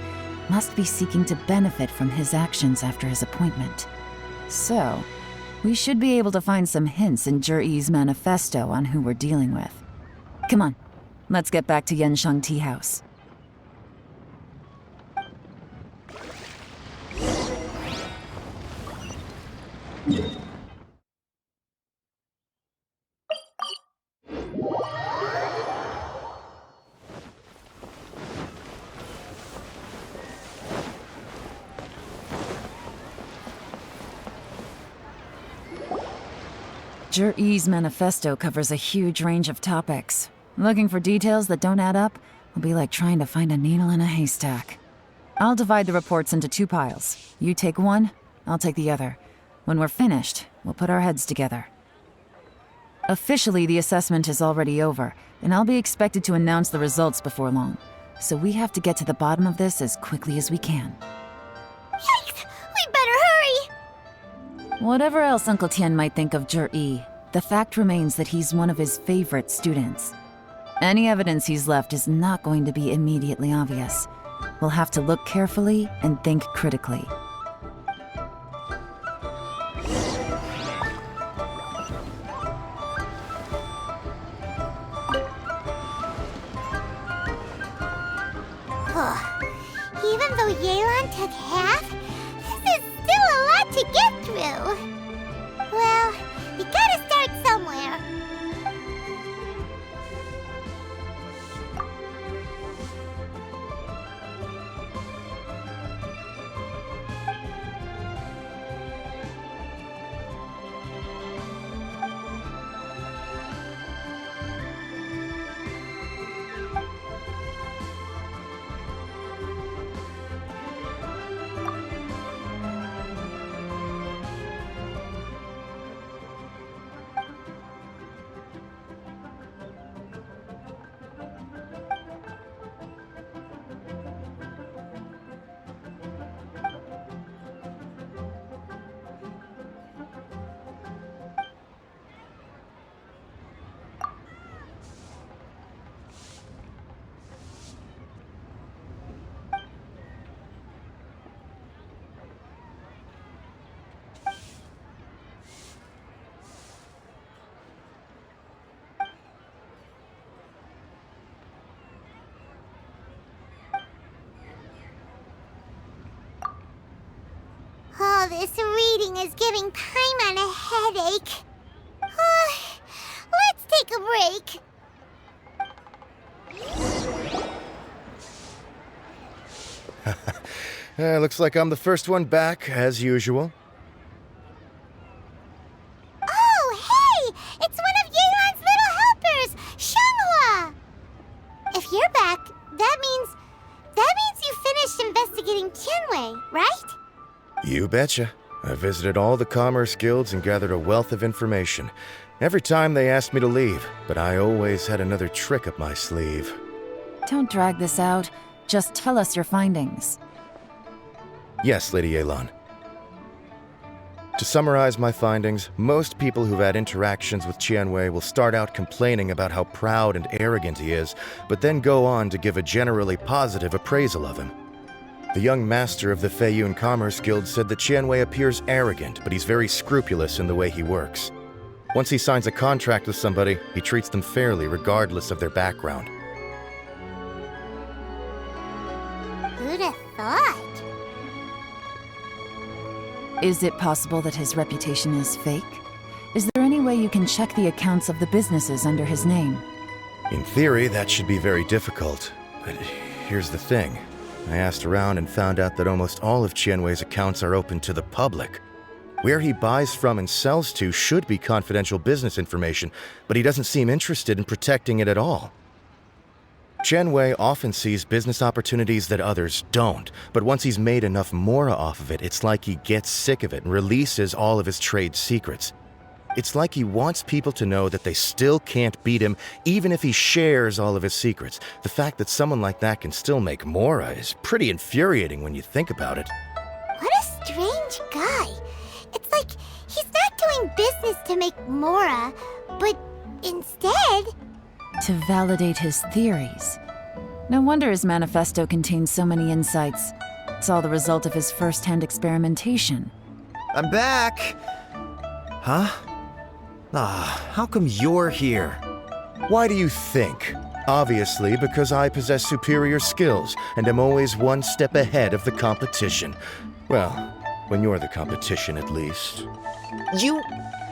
must be seeking to benefit from his actions after his appointment. So, we should be able to find some hints in Jur-E's manifesto on who we're dealing with. Come on, let's get back to Yansheng Tea House. Jur-E's manifesto covers a huge range of topics. Looking for details that don't add up will be like trying to find a needle in a haystack. I'll divide the reports into 2 piles. You take one, I'll take the other. When we're finished, we'll put our heads together. Officially, the assessment is already over, and I'll be expected to announce the results before long. So we have to get to the bottom of this as quickly as we can. Yikes! We better hurry! Whatever else Uncle Tian might think of Jur-E, the fact remains that he's one of his favorite students. Any evidence he's left is not going to be immediately obvious. We'll have to look carefully and think critically. Even though Yelan took half, this is still a lot to get through. Well, we gotta start somewhere. Oh, this reading is giving Paimon a headache. Let's take a break. Looks like I'm the first one back, as usual. Oh, hey! It's one of Yelan's little helpers, Shanghua! If you're back, that means you finished investigating Tianwei, right? You betcha. I visited all the commerce guilds and gathered a wealth of information. Every time they asked me to leave, but I always had another trick up my sleeve. Don't drag this out. Just tell us your findings. Yes, Lady Yelan. To summarize my findings, most people who've had interactions with Qianwei will start out complaining about how proud and arrogant he is, but then go on to give a generally positive appraisal of him. The young master of the Feiyun Commerce Guild said that Qianwei appears arrogant, but he's very scrupulous in the way he works. Once he signs a contract with somebody, he treats them fairly regardless of their background. Who'd have thought? Is it possible that his reputation is fake? Is there any way you can check the accounts of the businesses under his name? In theory, that should be very difficult. But here's the thing. I asked around and found out that almost all of Qianwei's accounts are open to the public. Where he buys from and sells to should be confidential business information, but he doesn't seem interested in protecting it at all. Qianwei often sees business opportunities that others don't, but once he's made enough mora off of it, it's like he gets sick of it and releases all of his trade secrets. It's like he wants people to know that they still can't beat him, even if he shares all of his secrets. The fact that someone like that can still make mora is pretty infuriating when you think about it. What a strange guy. It's like he's not doing business to make mora, but instead... to validate his theories. No wonder his manifesto contains so many insights. It's all the result of his first-hand experimentation. I'm back! Huh? How come you're here? Why do you think? Obviously, because I possess superior skills and am always one step ahead of the competition. Well, when you're the competition, at least. You...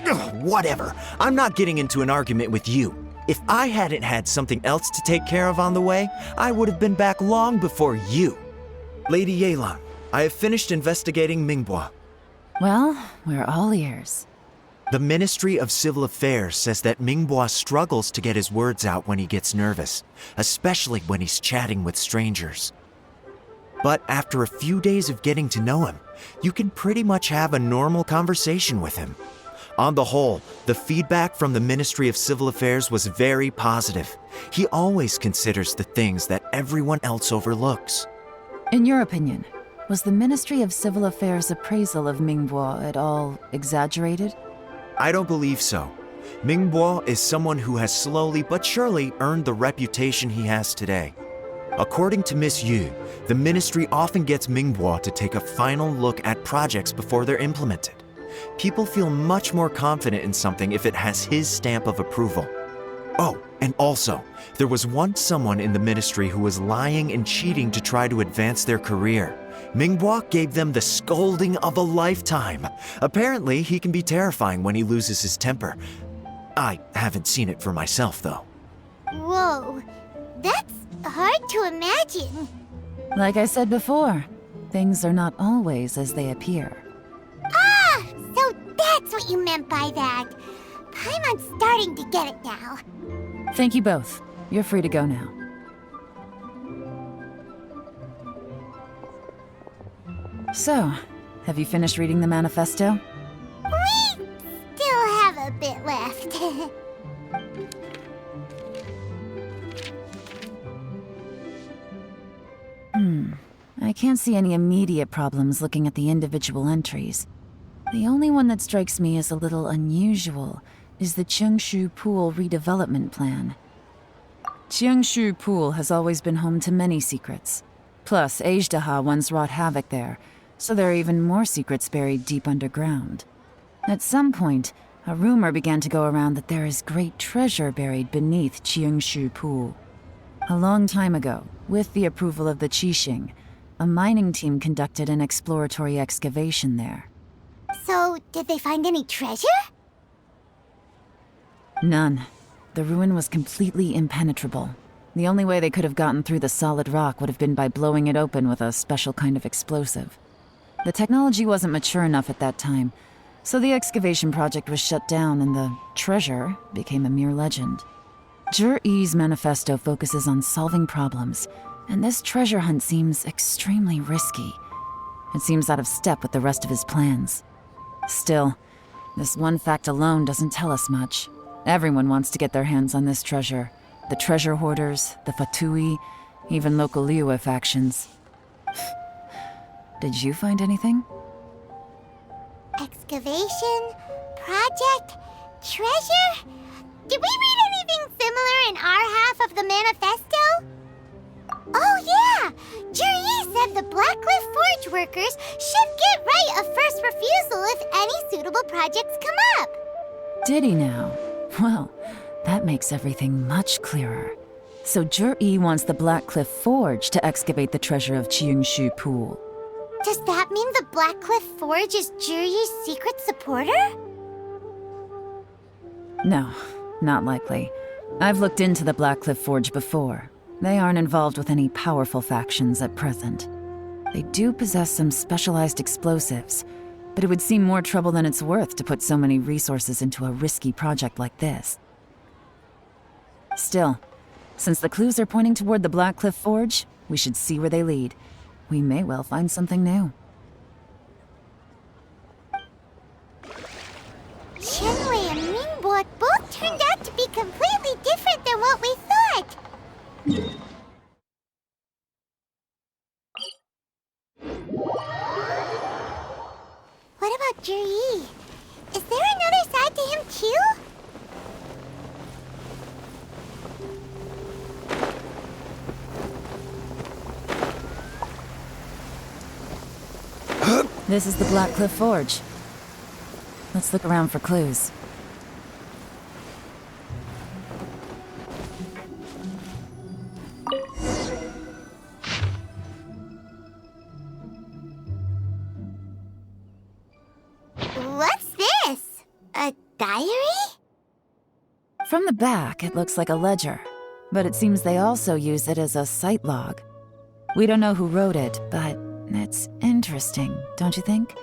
Ugh, whatever. I'm not getting into an argument with you. If I hadn't had something else to take care of on the way, I would have been back long before you. Lady Yelan, I have finished investigating Mingbo. Well, we're all ears. The Ministry of Civil Affairs says that Mingbo struggles to get his words out when he gets nervous, especially when he's chatting with strangers. But after a few days of getting to know him, you can pretty much have a normal conversation with him. On the whole, the feedback from the Ministry of Civil Affairs was very positive. He always considers the things that everyone else overlooks. In your opinion, was the Ministry of Civil Affairs' appraisal of Mingbo at all exaggerated? I don't believe so. Mingbo is someone who has slowly but surely earned the reputation he has today. According to Miss Yu, the ministry often gets Mingbo to take a final look at projects before they're implemented. People feel much more confident in something if it has his stamp of approval. Oh, and also, there was once someone in the ministry who was lying and cheating to try to advance their career. Mingbo gave them the scolding of a lifetime. Apparently, he can be terrifying when he loses his temper. I haven't seen it for myself, though. Whoa, that's hard to imagine. Like I said before, things are not always as they appear. Ah, so that's what you meant by that. Paimon's starting to get it now. Thank you both. You're free to go now. So, have you finished reading the manifesto? We still have a bit left. I can't see any immediate problems looking at the individual entries. The only one that strikes me as a little unusual is the Cheongshu Pool redevelopment plan. Cheongshu Pool has always been home to many secrets. Plus, Ajdaha once wrought havoc there, so there are even more secrets buried deep underground. At some point, a rumor began to go around that there is great treasure buried beneath Cheongshu Pool. A long time ago, with the approval of the Qixing, a mining team conducted an exploratory excavation there. So, did they find any treasure? None. The ruin was completely impenetrable. The only way they could have gotten through the solid rock would have been by blowing it open with a special kind of explosive. The technology wasn't mature enough at that time, so the project was shut down and the treasure became a mere legend. Zhi-Yi's manifesto focuses on solving problems, and this treasure hunt seems extremely risky. It seems out of step with the rest of his plans. Still, this one fact alone doesn't tell us much. Everyone wants to get their hands on this treasure. The treasure hoarders, the Fatui, even local Liyue factions. Did you find anything? Excavation, project, treasure? Did we read anything similar in our half of the manifesto? Oh yeah! Juri said the Blackcliff Forge workers should get right of first refusal if any suitable projects come up. Did he now? Well, that makes everything much clearer. So Juri wants the Blackcliff Forge to excavate the treasure of Qingshu Pool. Does that mean the Blackcliff Forge is Juri's secret supporter? No, not likely. I've looked into the Blackcliff Forge before. They aren't involved with any powerful factions at present. They do possess some specialized explosives, but it would seem more trouble than it's worth to put so many resources into a risky project like this. Still, since the clues are pointing toward the Blackcliff Forge, we should see where they lead. We may well find something new. Qianwei and Mingbo both turned out to be completely different than what we thought. What about Juri? Is there another side to him too? This is the Blackcliff Forge. Let's look around for clues. What's this? A diary? From the back, it looks like a ledger, but it seems they also use it as a site log. We don't know who wrote it, but it's interesting, don't you think?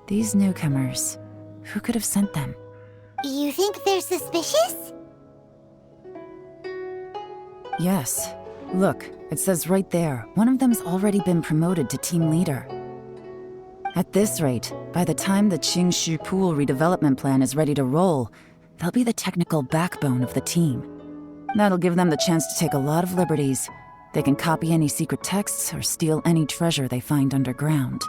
These newcomers, who could have sent them? You think they're suspicious? Yes. Look, it says right there, one of them's already been promoted to team leader. At this rate, by the time the Qingshu Pool redevelopment plan is ready to roll, they'll be the technical backbone of the team. That'll give them the chance to take a lot of liberties. They can copy any secret texts or steal any treasure they find underground.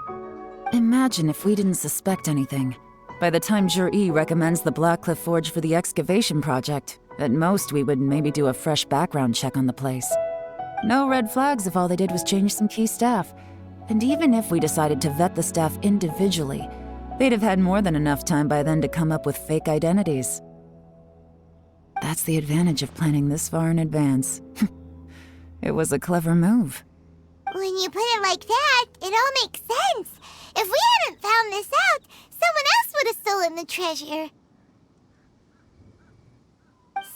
Imagine if we didn't suspect anything. By the time Juri recommends the Blackcliff Forge for the excavation project, at most we would maybe do a fresh background check on the place. No red flags if all they did was change some key staff. And even if we decided to vet the staff individually, they'd have had more than enough time by then to come up with fake identities. That's the advantage of planning this far in advance. It was a clever move. When you put it like that, it all makes sense. If we hadn't found this out, someone else would have stolen the treasure.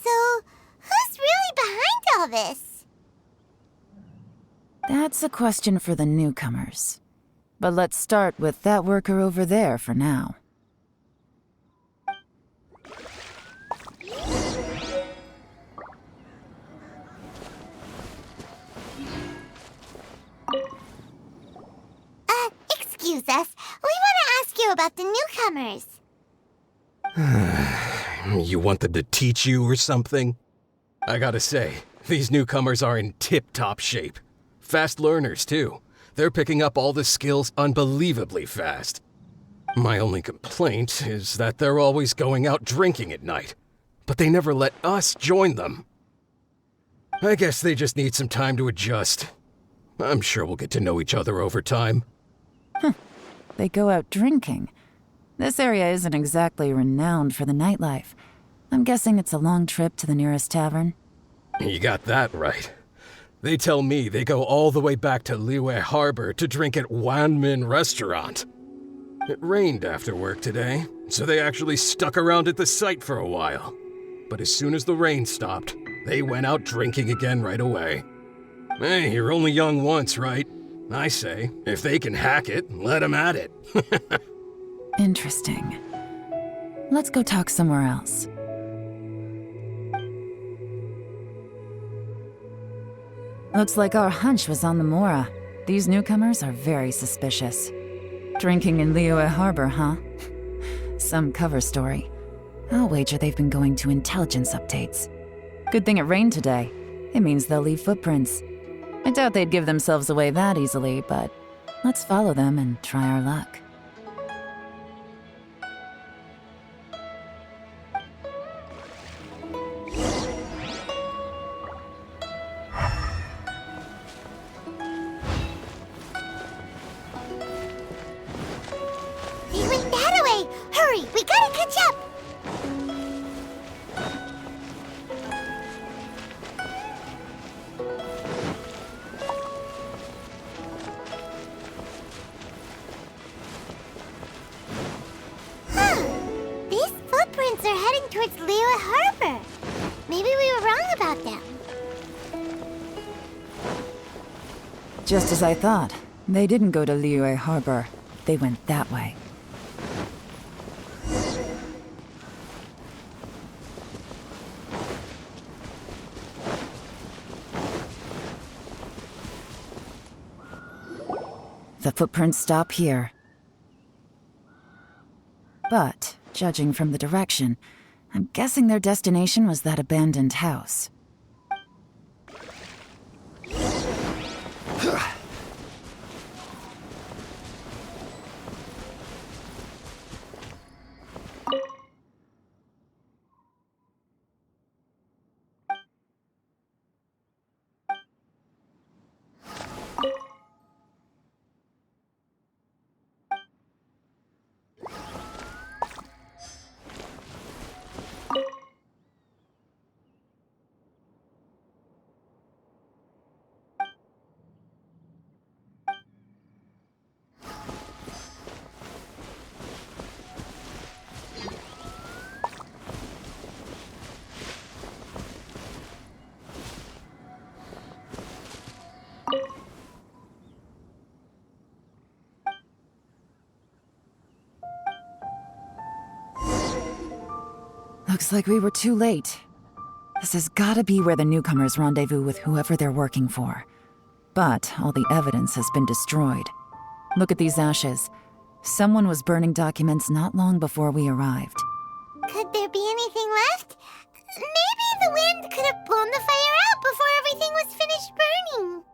So, who's really behind all this? That's a question for the newcomers. But let's start with that worker over there for now. Excuse us. We want to ask you about the newcomers. You want them to teach you or something? I gotta say, these newcomers are in tip-top shape. Fast learners, too. They're picking up all the skills unbelievably fast. My only complaint is that they're always going out drinking at night, but they never let us join them. I guess they just need some time to adjust. I'm sure we'll get to know each other over time. They go out drinking. This area isn't exactly renowned for the nightlife. I'm guessing it's a long trip to the nearest tavern. You got that right. They tell me they go all the way back to Liyue Harbor to drink at Wanmin Restaurant. It rained after work today, so they actually stuck around at the site for a while. But as soon as the rain stopped, they went out drinking again right away. Hey, you're only young once, right? I say, if they can hack it, let them at it. Interesting. Let's go talk somewhere else. Looks like our hunch was on the Mora. These newcomers are very suspicious. Drinking in Liyue Harbor, huh? Some cover story. I'll wager they've been going to intelligence updates. Good thing it rained today. It means they'll leave footprints. I doubt they'd give themselves away that easily, but let's follow them and try our luck. They went that way! Hurry, we gotta catch up! These footprints are heading towards Liyue Harbor. Maybe we were wrong about them. Just as I thought. They didn't go to Liyue Harbor. They went that way. The footprints stop here. But, judging from the direction, I'm guessing their destination was that abandoned house. Looks like we were too late. This has gotta be where the newcomers rendezvous with whoever they're working for. But all the evidence has been destroyed. Look at these ashes. Someone was burning documents not long before we arrived. Could there be anything left? Maybe the wind could have blown the fire out before everything was finished burning.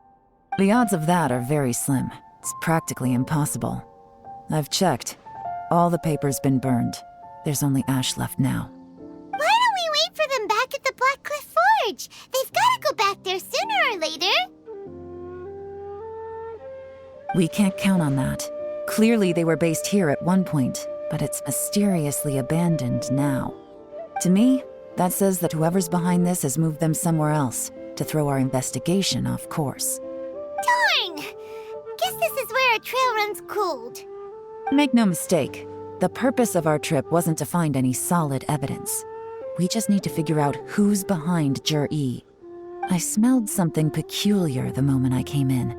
The odds of that are very slim. It's practically impossible. I've checked. All the paper's been burned. There's only ash left now. Why don't we wait for them back at the Black Cliff Forge? They've gotta go back there sooner or later. We can't count on that. Clearly they were based here at one point, but it's mysteriously abandoned now. To me, that says that whoever's behind this has moved them somewhere else to throw our investigation off course. Darn! Guess this is where our trail runs cold. Make no mistake, the purpose of our trip wasn't to find any solid evidence. We just need to figure out who's behind Jur-E. I smelled something peculiar the moment I came in.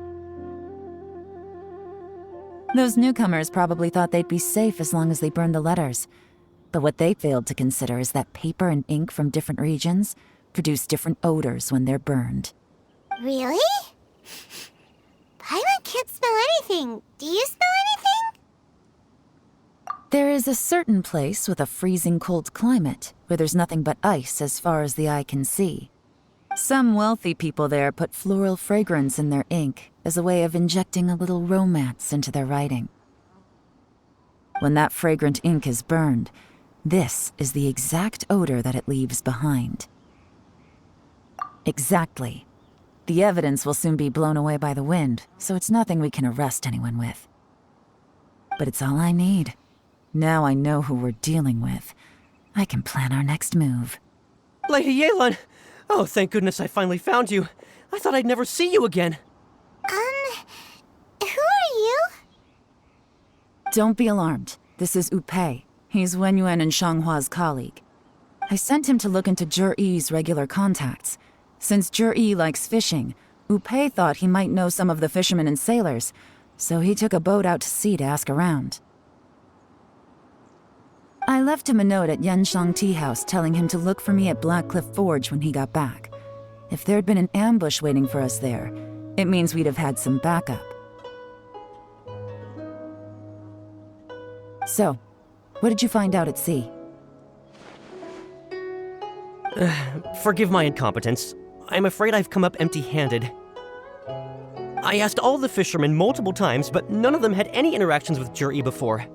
Those newcomers probably thought they'd be safe as long as they burned the letters. But what they failed to consider is that paper and ink from different regions produce different odors when they're burned. Really? Paimon can't smell anything. Do you smell anything? There is a certain place with a freezing cold climate where there's nothing but ice as far as the eye can see. Some wealthy people there put floral fragrance in their ink as a way of injecting a little romance into their writing. When that fragrant ink is burned, this is the exact odor that it leaves behind. Exactly. The evidence will soon be blown away by the wind, so it's nothing we can arrest anyone with. But it's all I need. Now I know who we're dealing with. I can plan our next move. Lady Yelan! Oh, thank goodness I finally found you. I thought I'd never see you again. Who are you? Don't be alarmed. This is Upei. He's Wenyuan and Shanghua's colleague. I sent him to look into Jur-E's regular contacts. Since Jur-E likes fishing, Upei thought he might know some of the fishermen and sailors, so he took a boat out to sea to ask around. I left him a note at Yanshang Tea House telling him to look for me at Black Cliff Forge when he got back. If there'd been an ambush waiting for us there, it means we'd have had some backup. So, What did you find out at sea? Forgive my incompetence. I'm afraid I've come up empty-handed. I asked all the fishermen multiple times, but none of them had any interactions with Jur-E before.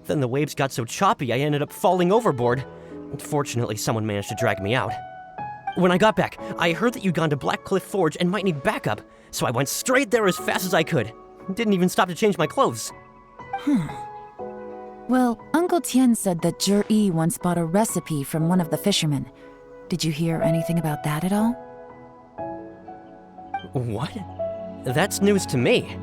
Then the waves got so choppy I ended up falling overboard. Fortunately, someone managed to drag me out. When I got back, I heard that you'd gone to Black Cliff Forge and might need backup, so I went straight there as fast as I could. Didn't even stop to change my clothes. Well, Uncle Tien said that Jur-E once bought a recipe from one of the fishermen. Did you hear anything about that at all? What? That's news to me.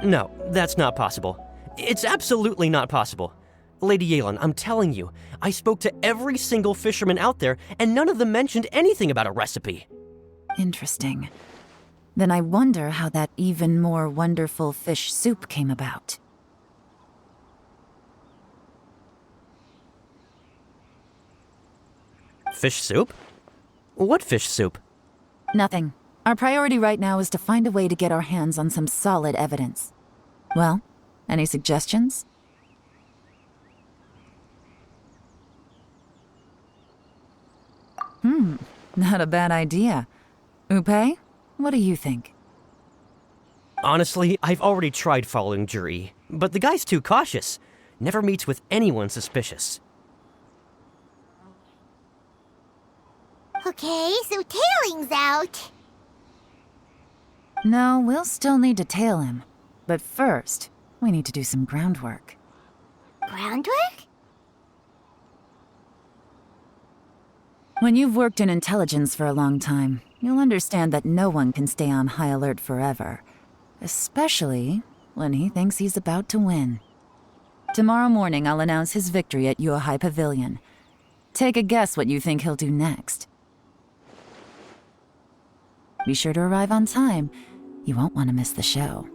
No, that's not possible. It's absolutely not possible. Lady Yelan, I'm telling you, I spoke to every single fisherman out there, and none of them mentioned anything about a recipe. Interesting. Then I wonder how that even more wonderful fish soup came about. Fish soup? What fish soup? Nothing. Our priority right now is to find a way to get our hands on some solid evidence. Well, any suggestions? Not a bad idea. Upe, what do you think? Honestly, I've already tried following Jur-E, but the guy's too cautious. Never meets with anyone suspicious. Okay, so tailing's out. No, we'll still need to tail him. But first, we need to do some groundwork. Groundwork? When you've worked in intelligence for a long time, you'll understand that no one can stay on high alert forever. Especially when he thinks he's about to win. Tomorrow morning, I'll announce his victory at Yuehai Pavilion. Take a guess what you think he'll do next. Be sure to arrive on time. You won't want to miss the show.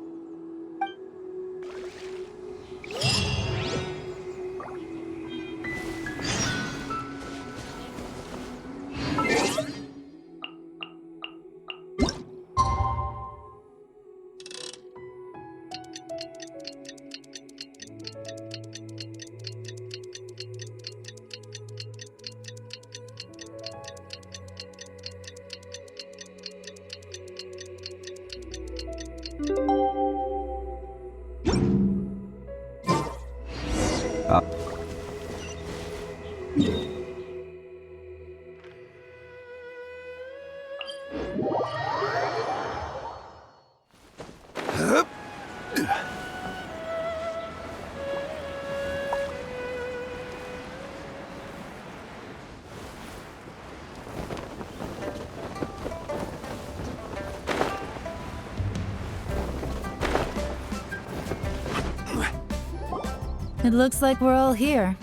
It looks like we're all here.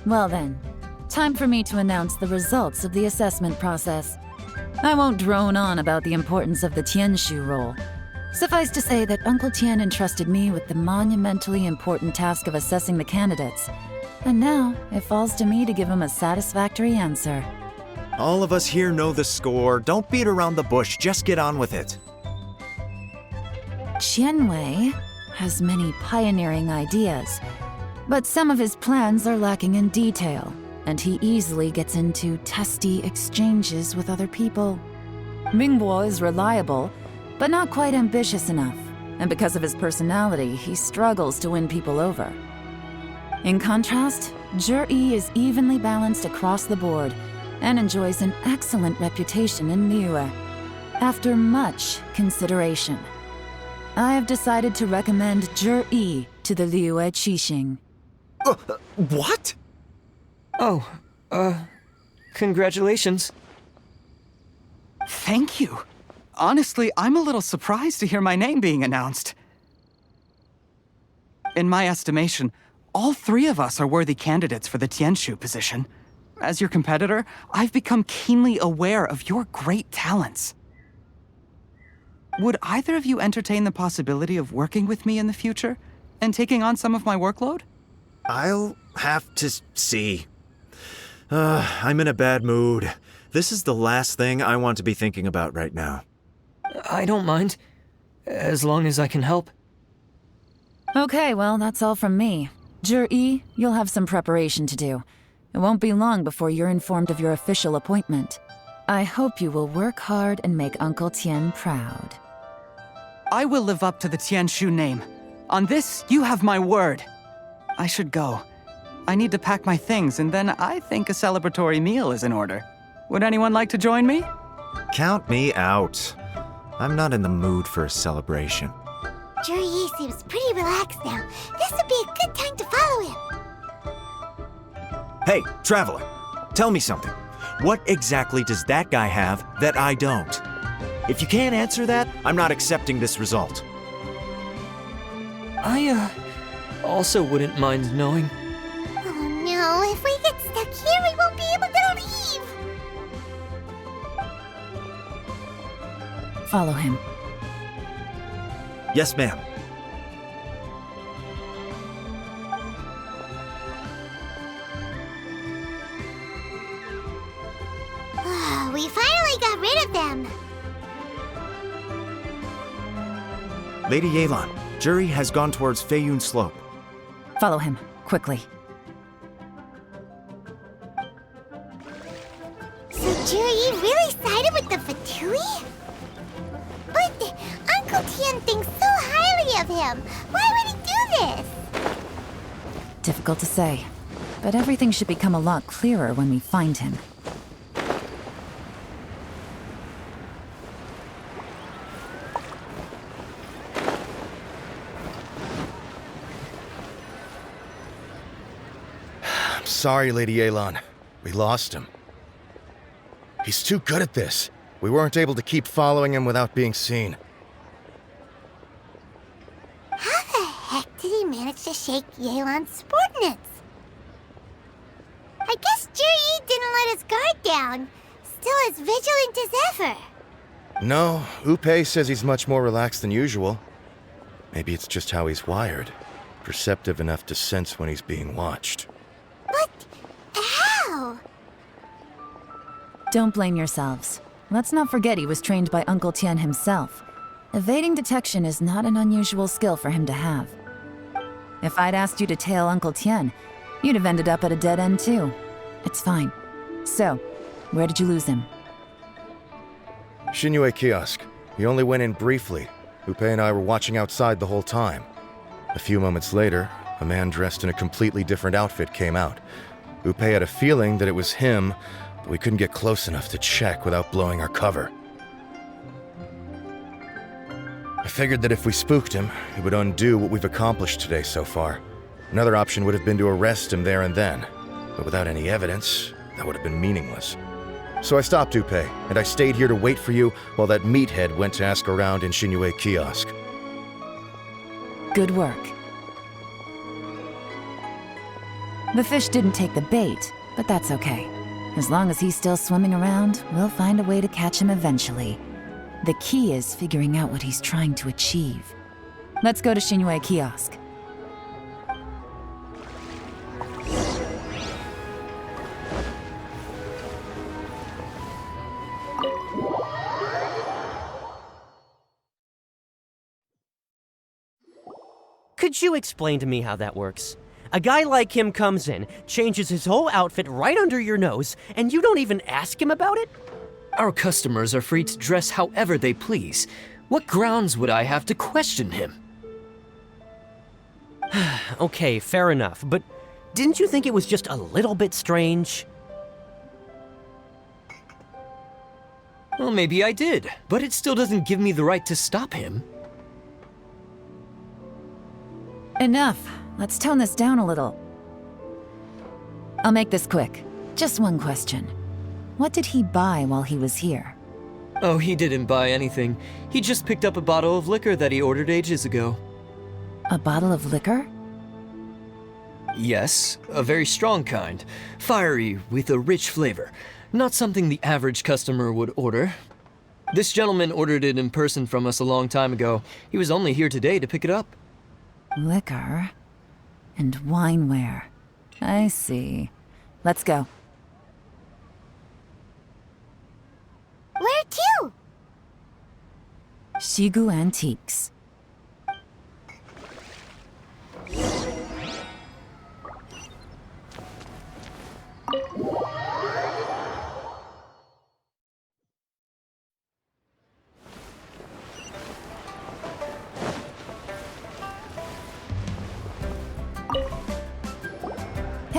Well then, time for me to announce the results of the assessment process. I won't drone on about the importance of the Tianshu role. Suffice to say that Uncle Tien entrusted me with the monumentally important task of assessing the candidates. And now, it falls to me to give him a satisfactory answer. All of us here know the score. Don't beat around the bush, just get on with it. Qianwei has many pioneering ideas, but some of his plans are lacking in detail, and he easily gets into testy exchanges with other people. Mingbo is reliable, but not quite ambitious enough, and because of his personality, he struggles to win people over. In contrast, Jur-E is evenly balanced across the board and enjoys an excellent reputation in Liyue. After much consideration, I have decided to recommend Jur-E to the Liyue Qixing. What? Oh, congratulations. Thank you. Honestly, I'm a little surprised to hear my name being announced. In my estimation, all three of us are worthy candidates for the Tianshu position. As your competitor, I've become keenly aware of your great talents. Would either of you entertain the possibility of working with me in the future and taking on some of my workload? I'll have to see. I'm in a bad mood. This is the last thing I want to be thinking about right now. I don't mind, as long as I can help. Okay, well, that's all from me. Jur-E, you'll have some preparation to do. It won't be long before you're informed of your official appointment. I hope you will work hard and make Uncle Tien proud. I will live up to the Tianshu name. On this, you have my word. I should go. I need to pack my things, and then I think a celebratory meal is in order. Would anyone like to join me? Count me out. I'm not in the mood for a celebration. Jur-E seems pretty relaxed now. This would be a good time to follow him. Hey, traveler, tell me something. What exactly does that guy have that I don't? If you can't answer that, I'm not accepting this result. I, also wouldn't mind knowing. Oh no, if we get stuck here, we won't be able to leave! Follow him. Yes, ma'am. We finally got rid of them! Lady Yelan, Jur-E has gone towards Feiyun Slope. Follow him, quickly. So Jur-E really sided with the Fatui? But Uncle Tien thinks so highly of him. Why would he do this? Difficult to say, but everything should become a lot clearer when we find him. Sorry, Lady Yelan. We lost him. He's too good at this. We weren't able to keep following him without being seen. How the heck did he manage to shake Yelan's subordinates? I guess Jur-E didn't let his guard down. Still as vigilant as ever. No, Upei says he's much more relaxed than usual. Maybe it's just how he's wired. Perceptive enough to sense when he's being watched. But how? Don't blame yourselves. Let's not forget he was trained by Uncle Tien himself. Evading detection is not an unusual skill for him to have. If I'd asked you to tail Uncle Tien, you'd have ended up at a dead end too. It's fine. So, where did you lose him? Xinyue Kiosk. He only went in briefly. Upei and I were watching outside the whole time. A few moments later, a man dressed in a completely different outfit came out. Upei had a feeling that it was him, but we couldn't get close enough to check without blowing our cover. I figured that if we spooked him, it would undo what we've accomplished today so far. Another option would have been to arrest him there and then, but without any evidence, that would have been meaningless. So I stopped Upei, and I stayed here to wait for you while that meathead went to ask around in Xinyue Kiosk. Good work. The fish didn't take the bait, but that's okay. As long as he's still swimming around, we'll find a way to catch him eventually. The key is figuring out what he's trying to achieve. Let's go to Xinyue Kiosk. Could you explain to me how that works? A guy like him comes in, changes his whole outfit right under your nose, and you don't even ask him about it? Our customers are free to dress however they please. What grounds would I have to question him? Okay, fair enough, but didn't you think it was just a little bit strange? Well, maybe I did, but it still doesn't give me the right to stop him. Enough. Let's tone this down a little. I'll make this quick. Just one question. What did he buy while he was here? Oh, he didn't buy anything. He just picked up a bottle of liquor that he ordered ages ago. A bottle of liquor? Yes, a very strong kind. Fiery, with a rich flavor. Not something the average customer would order. This gentleman ordered it in person from us a long time ago. He was only here today to pick it up. Liquor and wineware. I see. Let's go. Where to? Shigu Antiques.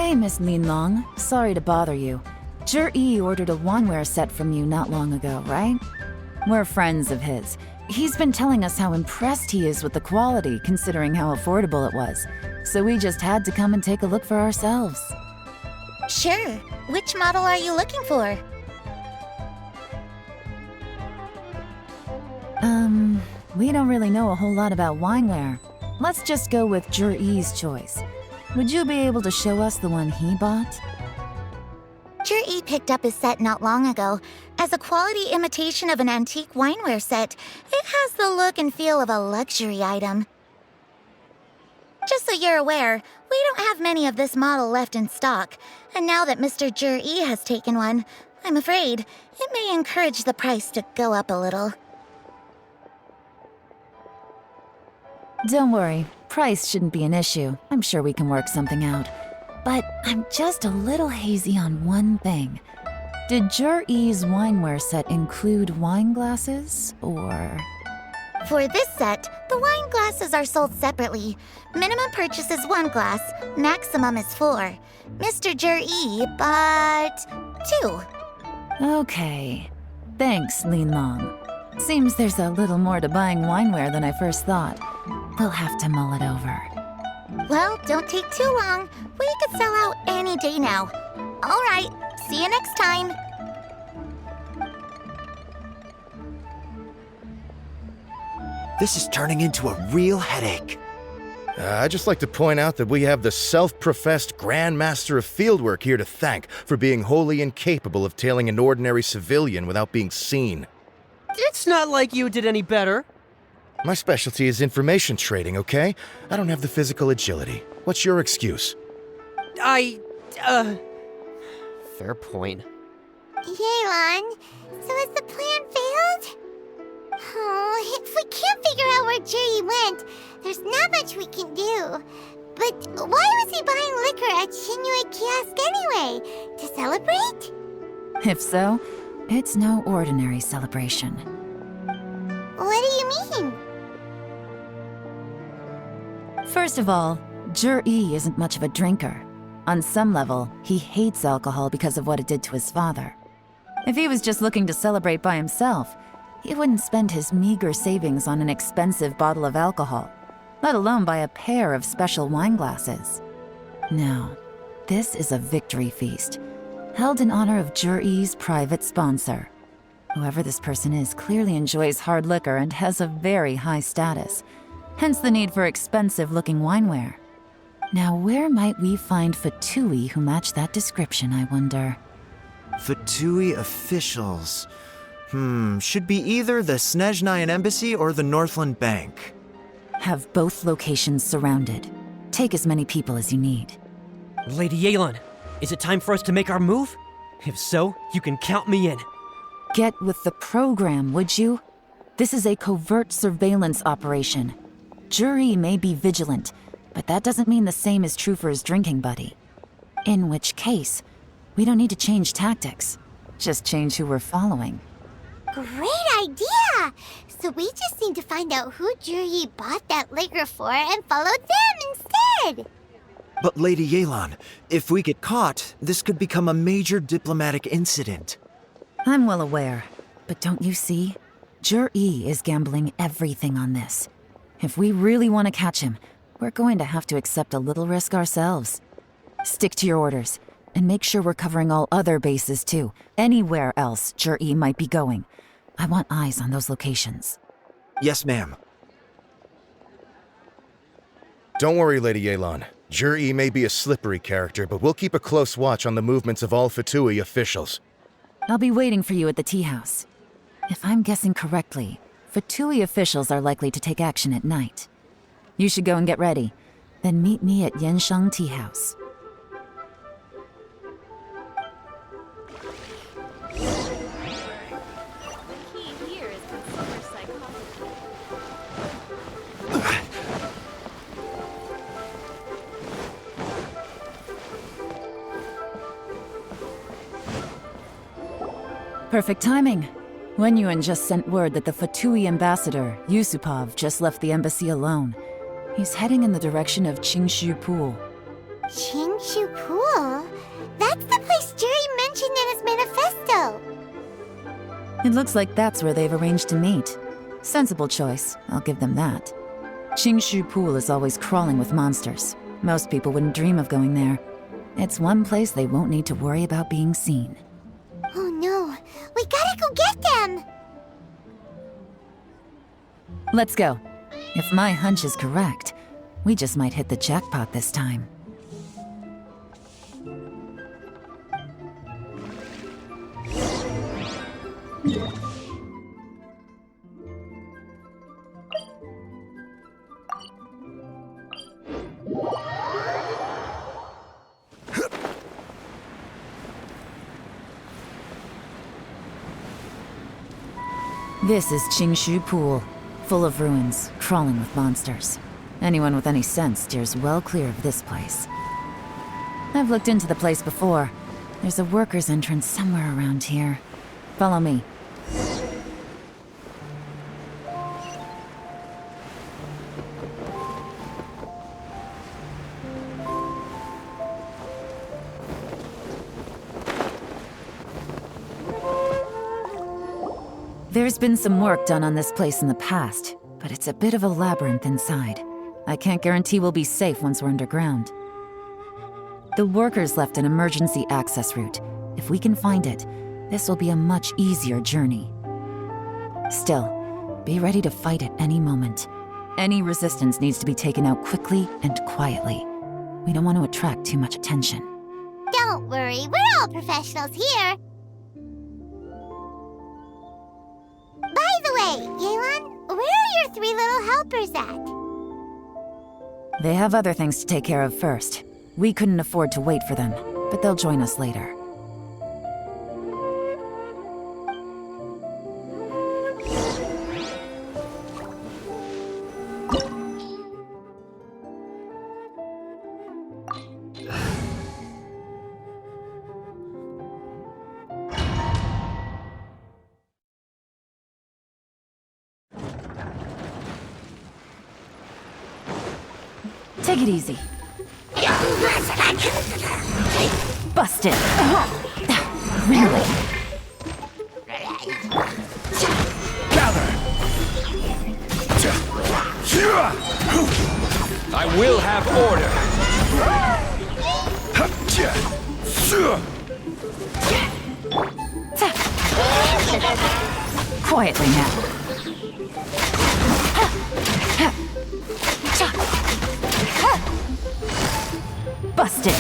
Hey, Miss Linlong. Sorry to bother you. Zhi ordered a wanware set from you not long ago, right? We're friends of his. He's been telling us how impressed he is with the quality, considering how affordable it was. So we just had to come and take a look for ourselves. Sure. Which model are you looking for? We don't really know a whole lot about wineware. Let's just go with Zhi's choice. Would you be able to show us the one he bought? Zhi picked up his set not long ago. As a quality imitation of an antique wineware set, it has the look and feel of a luxury item. Just so you're aware, we don't have many of this model left in stock, and now that Mr. Zhi has taken one, I'm afraid it may encourage the price to go up a little. Don't worry, price shouldn't be an issue. I'm sure we can work something out. But I'm just a little hazy on one thing. Did Zhi's wineware set include wine glasses, or...? For this set, the wine glasses are sold separately. Minimum purchase is 1 glass, maximum is 4. Mr. Zhi bought 2. Okay. Thanks, Linlong. Seems there's a little more to buying wineware than I first thought. We'll have to mull it over. Well, don't take too long. We could sell out any day now. All right, see you next time. This is turning into a real headache. I'd just like to point out that we have the self-professed Grand Master of Fieldwork here to thank for being wholly incapable of tailing an ordinary civilian without being seen. It's not like you did any better. My specialty is information trading, okay? I don't have the physical agility. What's your excuse? Fair point. Yelan, so has the plan failed? Oh, if we can't figure out where Zhi went, there's not much we can do. But why was he buying liquor at Xinyue Kiosk anyway? To celebrate? If so, it's no ordinary celebration. What do you mean? First of all, Zhi isn't much of a drinker. On some level, he hates alcohol because of what it did to his father. If he was just looking to celebrate by himself, he wouldn't spend his meager savings on an expensive bottle of alcohol, let alone buy a pair of special wine glasses. No, this is a victory feast, held in honor of Zhi's private sponsor. Whoever this person is clearly enjoys hard liquor and has a very high status, hence the need for expensive-looking wineware. Now, where might we find Fatui who match that description, I wonder? Fatui officials. Should be either the Snezhnayan Embassy or the Northland Bank. Have both locations surrounded. Take as many people as you need. Lady Yelan, is it time for us to make our move? If so, you can count me in. Get with the program, would you? This is a covert surveillance operation. Zhi may be vigilant, but that doesn't mean the same is true for his drinking buddy. In which case, we don't need to change tactics. Just change who we're following. Great idea! So we just need to find out who Zhi bought that liquor for and follow them instead! But Lady Yelan, if we get caught, this could become a major diplomatic incident. I'm well aware, but don't you see? Zhi is gambling everything on this. If we really want to catch him, we're going to have to accept a little risk ourselves. Stick to your orders, and make sure we're covering all other bases too. Anywhere else Zhi might be going. I want eyes on those locations. Yes, ma'am. Don't worry, Lady Yelan. Zhi may be a slippery character, but we'll keep a close watch on the movements of all Fatui officials. I'll be waiting for you at the tea house. If I'm guessing correctly, Fatui officials are likely to take action at night. You should go and get ready, then meet me at Yenshang Tea House. Perfect timing. Wenyuan just sent word that the Fatui ambassador, Yusupov, just left the embassy alone. He's heading in the direction of Qingshu Pool. Qingshu Pool? place Jerry mentioned in his manifesto. It looks like that's where they've arranged to meet. Sensible choice, I'll give them that. Qingshu Pool is always crawling with monsters. Most people wouldn't dream of going there. It's one place they won't need to worry about being seen. Oh no, we gotta go get them! Let's go. If my hunch is correct, we just might hit the jackpot this time. This is Qingshu Pool, full of ruins, crawling with monsters. Anyone with any sense steers well clear of this place. I've looked into the place before. There's a worker's entrance somewhere around here. Follow me. There's been some work done on this place in the past, but it's a bit of a labyrinth inside. I can't guarantee we'll be safe once we're underground. The workers left an emergency access route. If we can find it, this will be a much easier journey. Still, be ready to fight at any moment. Any resistance needs to be taken out quickly and quietly. We don't want to attract too much attention. Don't worry, we're all professionals here. By the way, Yelan, where are your 3 little helpers at? They have other things to take care of first. We couldn't afford to wait for them, but they'll join us later. Take it easy. Busted. Really? Gather! I will have order. Quietly now. Busted.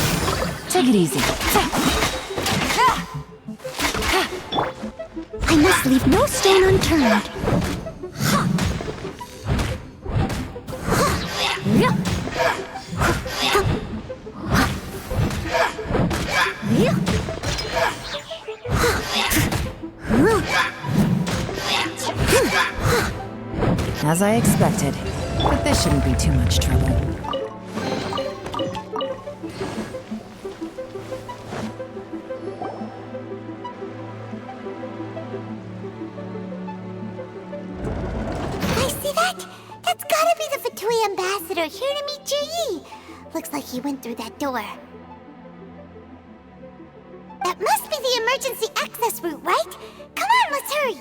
Take it easy. I must leave no stone unturned. As I expected, but this shouldn't be too much trouble. Ambassador here to meet Ji. Looks like he went through that door. That must be the emergency access route, right? Come on, let's hurry.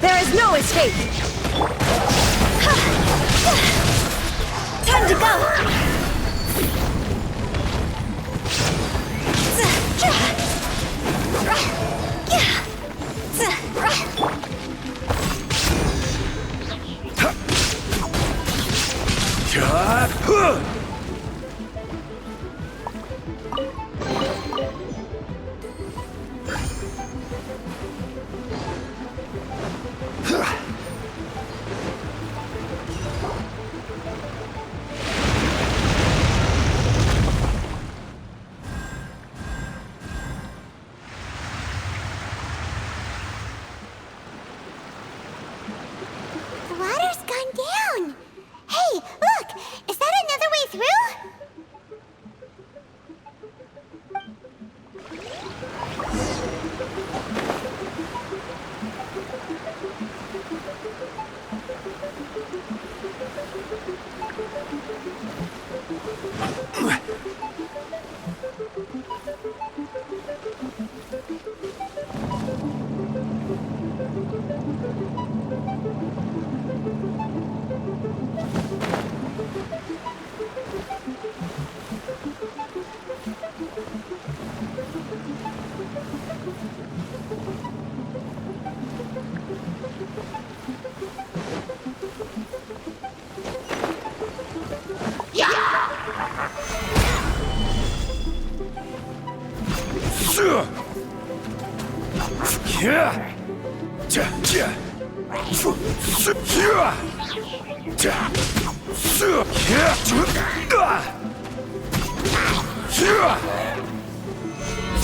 There is no escape! Time to go!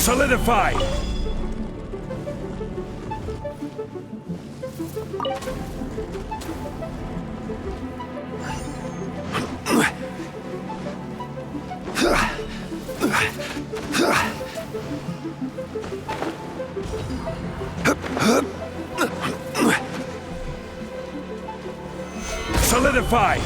Solidify! Solidify!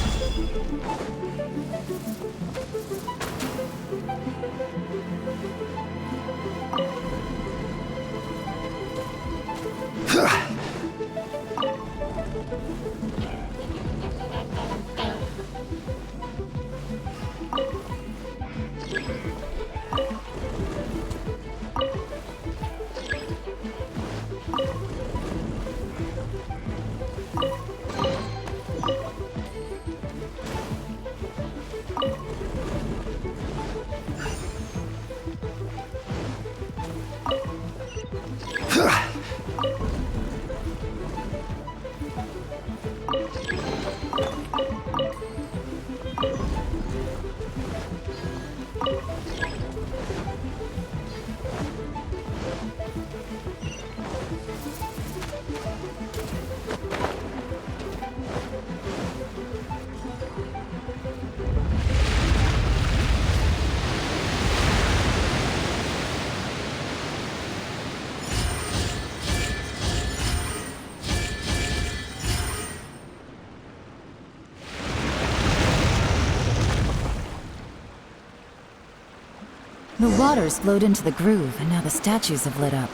The water's flowed into the groove, and now the statues have lit up.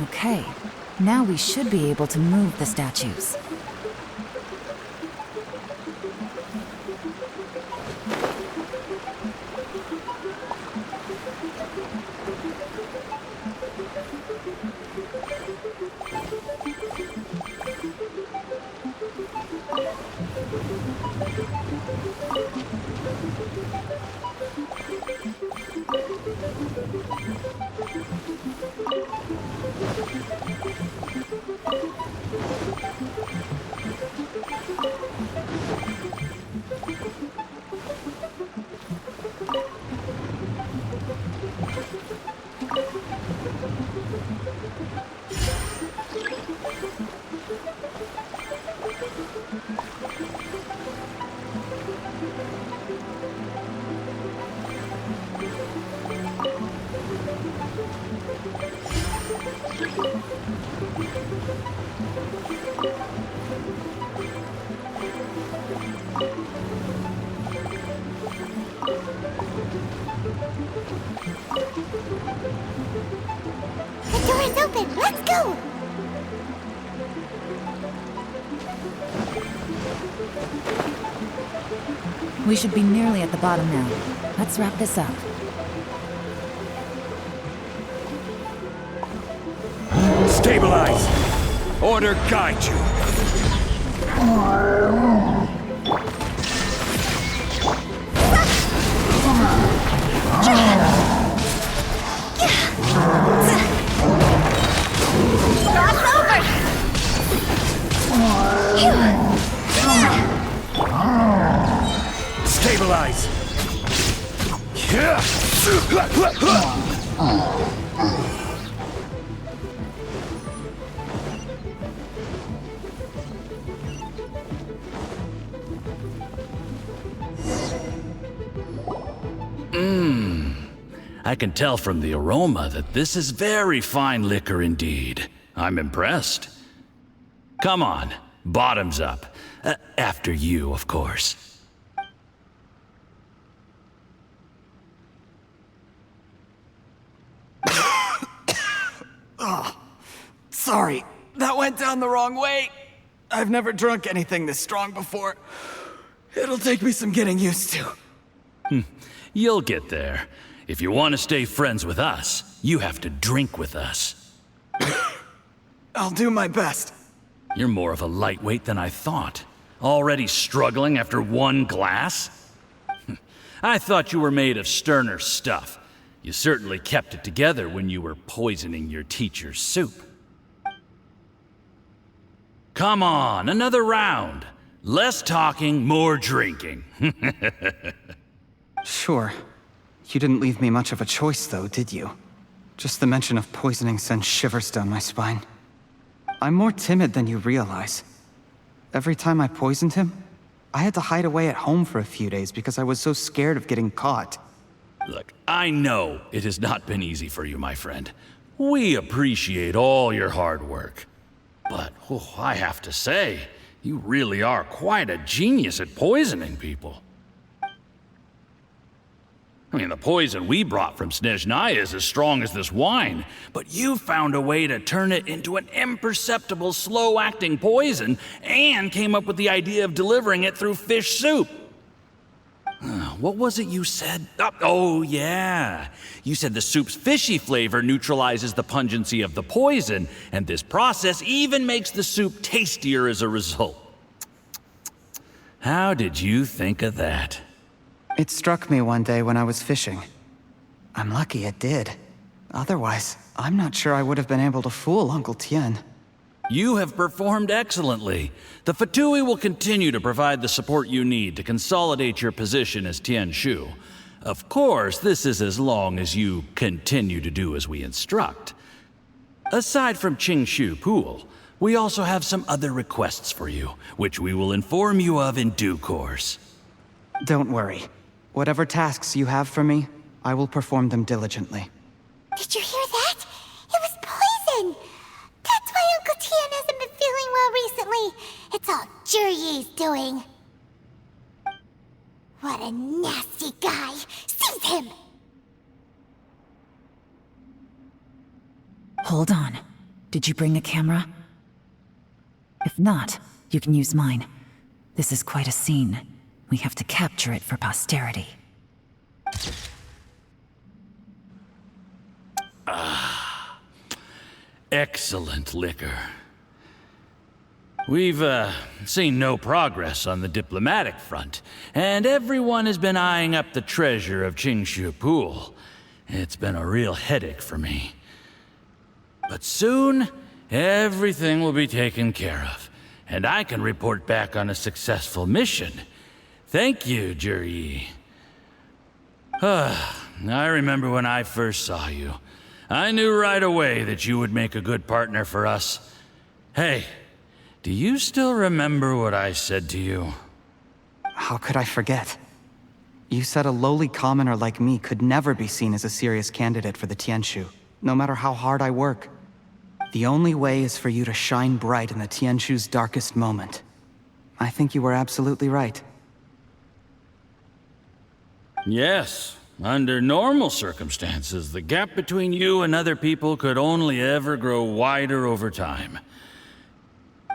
Okay, now we should be able to move the statues. The door is open. Let's go! We should be nearly at the bottom now. Let's wrap this up. Stabilize! Order guide you! Cross over! Stabilize! I can tell from the aroma that this is very fine liquor indeed. I'm impressed. Come on, bottoms up. After you, of course. Oh, sorry. That went down the wrong way. I've never drunk anything this strong before. It'll take me some getting used to. You'll get there. If you want to stay friends with us, you have to drink with us. I'll do my best. You're more of a lightweight than I thought. Already struggling after one glass? I thought you were made of sterner stuff. You certainly kept it together when you were poisoning your teacher's soup. Come on, another round. Less talking, more drinking. Sure. You didn't leave me much of a choice, though, did you? Just the mention of poisoning sends shivers down my spine. I'm more timid than you realize. Every time I poisoned him, I had to hide away at home for a few days because I was so scared of getting caught. Look, I know it has not been easy for you, my friend. We appreciate all your hard work. But, I have to say, you really are quite a genius at poisoning people. I mean, the poison we brought from Snezhnaya is as strong as this wine, but you found a way to turn it into an imperceptible, slow-acting poison and came up with the idea of delivering it through fish soup. What was it you said? Oh, yeah. You said the soup's fishy flavor neutralizes the pungency of the poison, and this process even makes the soup tastier as a result. How did you think of that? It struck me one day when I was fishing. I'm lucky it did. Otherwise, I'm not sure I would have been able to fool Uncle Tien. You have performed excellently. The Fatui will continue to provide the support you need to consolidate your position as Tien Shu. Of course, this is as long as you continue to do as we instruct. Aside from Qingshu Pool, we also have some other requests for you, which we will inform you of in due course. Don't worry. Whatever tasks you have for me, I will perform them diligently. Did you hear that? It was poison! That's why Uncle Tien hasn't been feeling well recently. It's all Jurye's doing. What a nasty guy! Seize him! Hold on. Did you bring a camera? If not, you can use mine. This is quite a scene. We have to capture it for posterity. Excellent liquor. We've, seen no progress on the diplomatic front, and everyone has been eyeing up the treasure of Qingshu Pool. It's been a real headache for me. But soon, everything will be taken care of, and I can report back on a successful mission. Thank you, Jurye. I remember when I first saw you. I knew right away that you would make a good partner for us. Hey, do you still remember what I said to you? How could I forget? You said a lowly commoner like me could never be seen as a serious candidate for the Tianshu, no matter how hard I work. The only way is for you to shine bright in the Tianshu's darkest moment. I think you were absolutely right. Yes. Under normal circumstances, the gap between you and other people could only ever grow wider over time.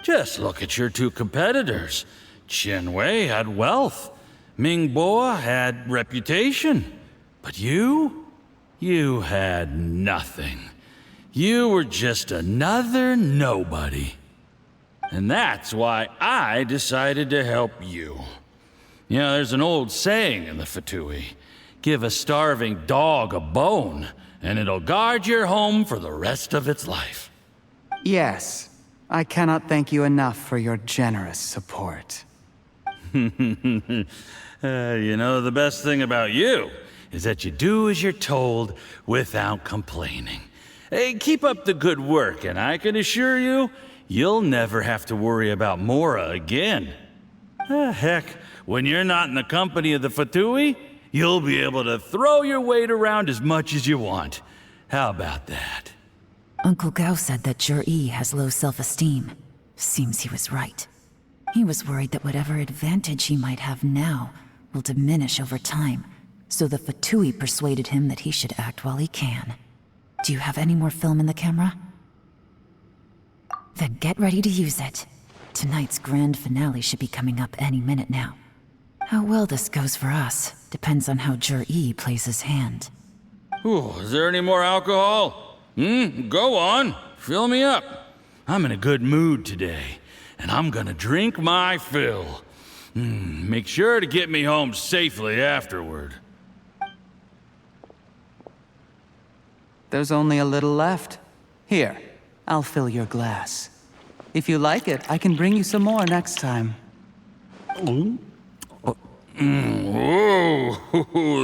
Just look at your two competitors. Qianwei had wealth. Mingbo had reputation. But you had nothing. You were just another nobody. And that's why I decided to help you. You know, there's an old saying in the Fatui. Give a starving dog a bone, and it'll guard your home for the rest of its life. Yes. I cannot thank you enough for your generous support. You know, the best thing about you is that you do as you're told without complaining. Hey, keep up the good work, and I can assure you, you'll never have to worry about Mora again. Heck, when you're not in the company of the Fatui, you'll be able to throw your weight around as much as you want. How about that? Uncle Gao said that Jurye has low self-esteem. Seems he was right. He was worried that whatever advantage he might have now will diminish over time, so the Fatui persuaded him that he should act while he can. Do you have any more film in the camera? Then get ready to use it. Tonight's grand finale should be coming up any minute now. How well this goes for us depends on how Jur-E plays his hand. Ooh, is there any more alcohol? Go on. Fill me up. I'm in a good mood today, and I'm gonna drink my fill. Make sure to get me home safely afterward. There's only a little left. Here, I'll fill your glass. If you like it, I can bring you some more next time. Whoa,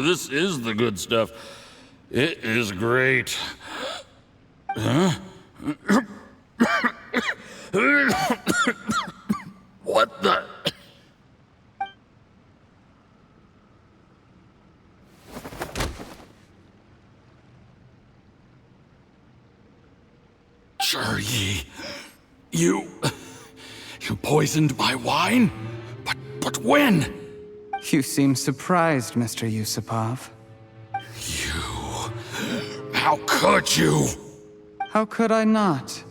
this is the good stuff. It is great. Huh? What the? Jur-E, you poisoned my wine? But when? You seem surprised, Mr. Yusupov. How could you? How could I not?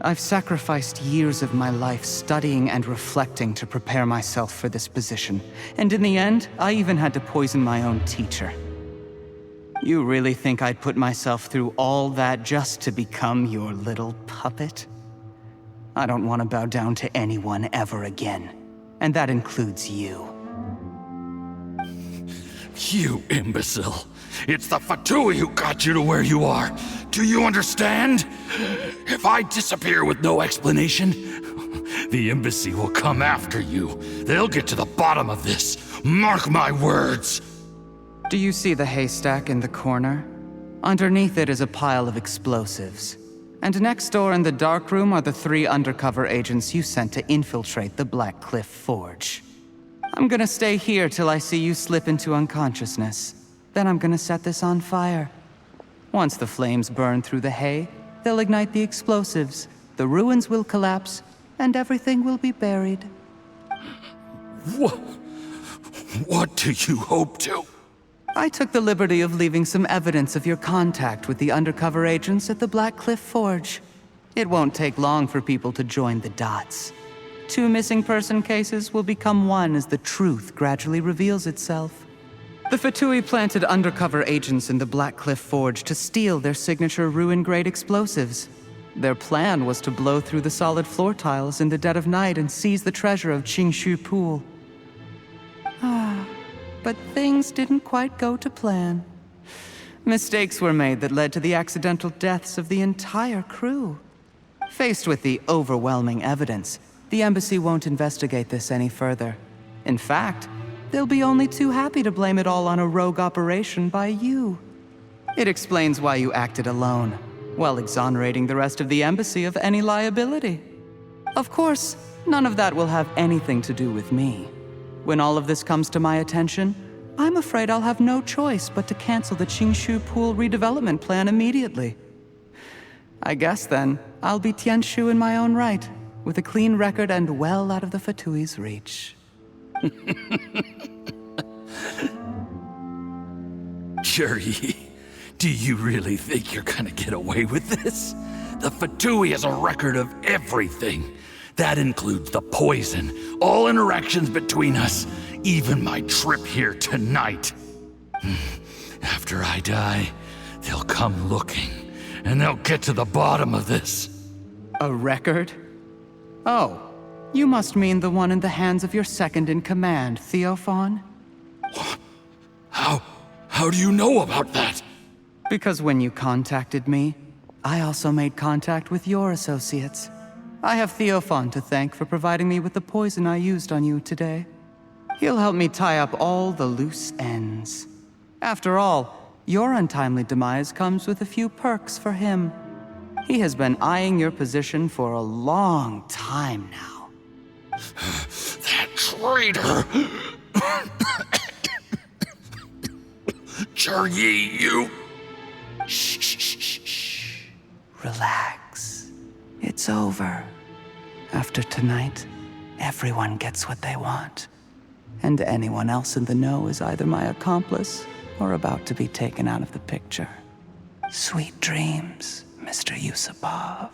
I've sacrificed years of my life studying and reflecting to prepare myself for this position, and in the end, I even had to poison my own teacher. You really think I'd put myself through all that just to become your little puppet? I don't want to bow down to anyone ever again, and that includes you. You imbecile. It's the Fatui who got you to where you are. Do you understand? If I disappear with no explanation, the embassy will come after you. They'll get to the bottom of this. Mark my words. Do you see the haystack in the corner? Underneath it is a pile of explosives. And next door in the dark room are the 3 undercover agents you sent to infiltrate the Black Cliff Forge. I'm gonna stay here till I see you slip into unconsciousness. Then I'm gonna set this on fire. Once the flames burn through the hay, they'll ignite the explosives, the ruins will collapse, and everything will be buried. What do you hope to? I took the liberty of leaving some evidence of your contact with the undercover agents at the Black Cliff Forge. It won't take long for people to join the dots. 2 missing person cases will become one as the truth gradually reveals itself. The Fatui planted undercover agents in the Black Cliff Forge to steal their signature ruin-grade explosives. Their plan was to blow through the solid floor tiles in the dead of night and seize the treasure of Qingshu Pool. But things didn't quite go to plan. Mistakes were made that led to the accidental deaths of the entire crew. Faced with the overwhelming evidence, the embassy won't investigate this any further. In fact, they'll be only too happy to blame it all on a rogue operation by you. It explains why you acted alone, while exonerating the rest of the embassy of any liability. Of course, none of that will have anything to do with me. When all of this comes to my attention, I'm afraid I'll have no choice but to cancel the Qingshu Pool redevelopment plan immediately. I guess then, I'll be Tianshu in my own right, with a clean record and well out of the Fatui's reach. Jur-E, do you really think you're gonna get away with this? The Fatui has a record of everything. That includes the poison, all interactions between us, even my trip here tonight. After I die, they'll come looking, and they'll get to the bottom of this. A record? Oh, you must mean the one in the hands of your second-in-command, Theophan? How do you know about that? Because when you contacted me, I also made contact with your associates. I have Theophan to thank for providing me with the poison I used on you today. He'll help me tie up all the loose ends. After all, your untimely demise comes with a few perks for him. He has been eyeing your position for a long time now. That traitor! Jur-E, you... Shh. Relax. It's over. After tonight, everyone gets what they want. And anyone else in the know is either my accomplice or about to be taken out of the picture. Sweet dreams, Mr. Yusupov.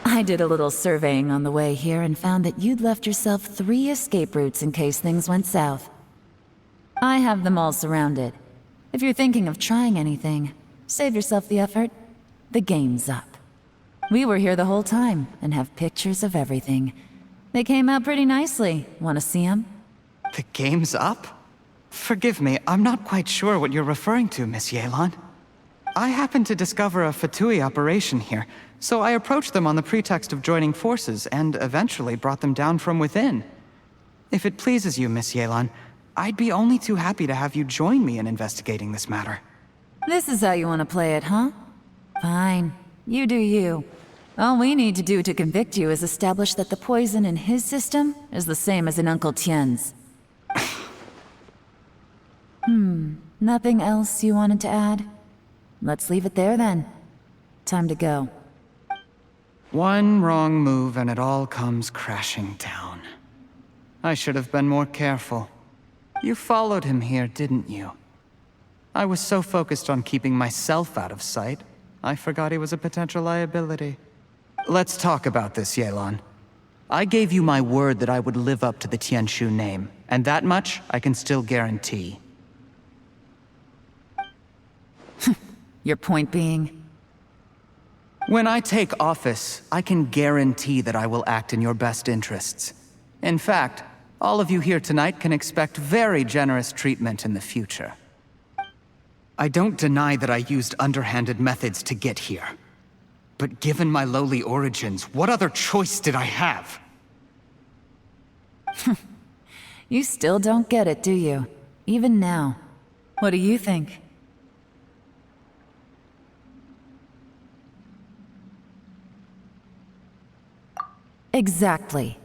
I did a little surveying on the way here and found that you'd left yourself 3 escape routes in case things went south. I have them all surrounded. If you're thinking of trying anything, save yourself the effort. The game's up. We were here the whole time and have pictures of everything. They came out pretty nicely. Want to see them? The game's up? Forgive me, I'm not quite sure what you're referring to, Miss Yelan. I happened to discover a Fatui operation here, so I approached them on the pretext of joining forces and eventually brought them down from within. If it pleases you, Miss Yelan, I'd be only too happy to have you join me in investigating this matter. This is how you want to play it, huh? Fine. You do you. All we need to do to convict you is establish that the poison in his system is the same as in Uncle Tien's. Nothing else you wanted to add? Let's leave it there then. Time to go. One wrong move and it all comes crashing down. I should have been more careful. You followed him here, didn't you? I was so focused on keeping myself out of sight, I forgot he was a potential liability. Let's talk about this, Yelan. I gave you my word that I would live up to the Tianshu name, and that much I can still guarantee. Your point being? When I take office, I can guarantee that I will act in your best interests. In fact, all of you here tonight can expect very generous treatment in the future. I don't deny that I used underhanded methods to get here. But given my lowly origins, what other choice did I have? You still don't get it, do you? Even now. What do you think? Exactly.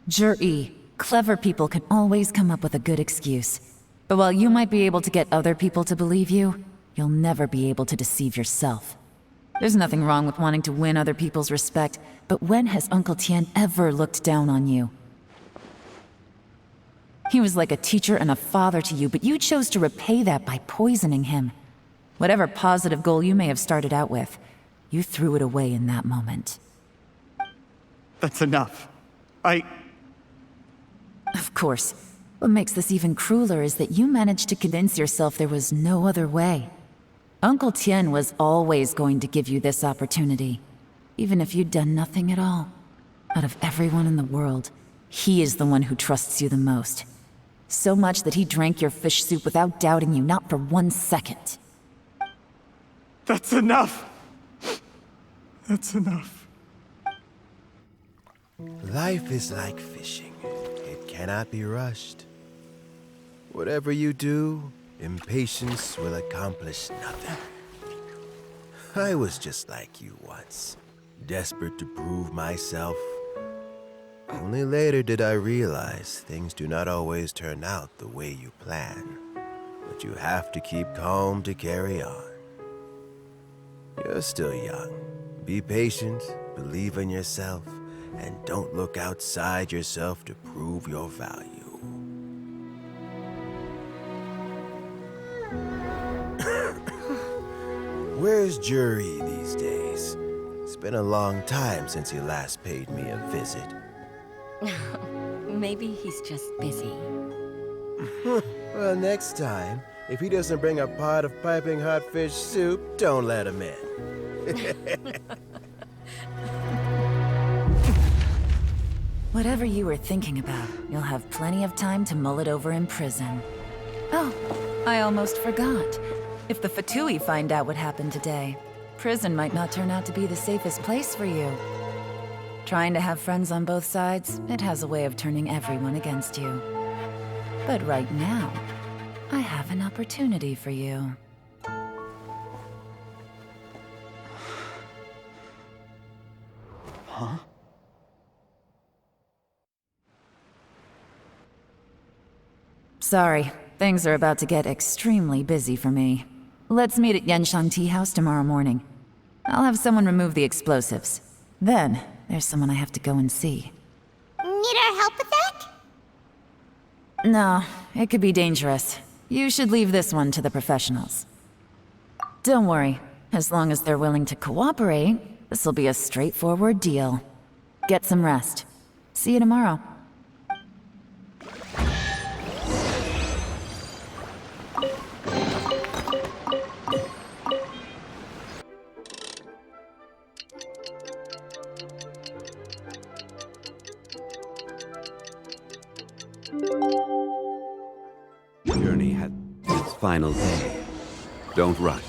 Jur-E, clever people can always come up with a good excuse. But while you might be able to get other people to believe you, you'll never be able to deceive yourself. There's nothing wrong with wanting to win other people's respect, but when has Uncle Tien ever looked down on you? He was like a teacher and a father to you, but you chose to repay that by poisoning him. Whatever positive goal you may have started out with, you threw it away in that moment. That's enough. Of course. What makes this even crueler is that you managed to convince yourself there was no other way. Uncle Tien was always going to give you this opportunity, even if you'd done nothing at all. Out of everyone in the world, he is the one who trusts you the most. So much that he drank your fish soup without doubting you, not for 1 second. That's enough! That's enough. Life is like fishing. It cannot be rushed. Whatever you do, impatience will accomplish nothing. I was just like you once, desperate to prove myself. Only later did I realize things do not always turn out the way you plan, but you have to keep calm to carry on. You're still young. Be patient, believe in yourself, and don't look outside yourself to prove your value. Where's Jur-E these days? It's been a long time since he last paid me a visit. Maybe he's just busy. Well, next time, if he doesn't bring a pot of piping hot fish soup, don't let him in. Whatever you were thinking about, you'll have plenty of time to mull it over in prison. Oh, I almost forgot. If the Fatui find out what happened today, prison might not turn out to be the safest place for you. Trying to have friends on both sides, it has a way of turning everyone against you. But right now, I have an opportunity for you. Huh? Sorry, things are about to get extremely busy for me. Let's meet at Genshin Tea House tomorrow morning. I'll have someone remove the explosives. Then, there's someone I have to go and see. Need our help with that? No, it could be dangerous. You should leave this one to the professionals. Don't worry, as long as they're willing to cooperate, this'll be a straightforward deal. Get some rest. See you tomorrow. Journey had its final day. Don't rush.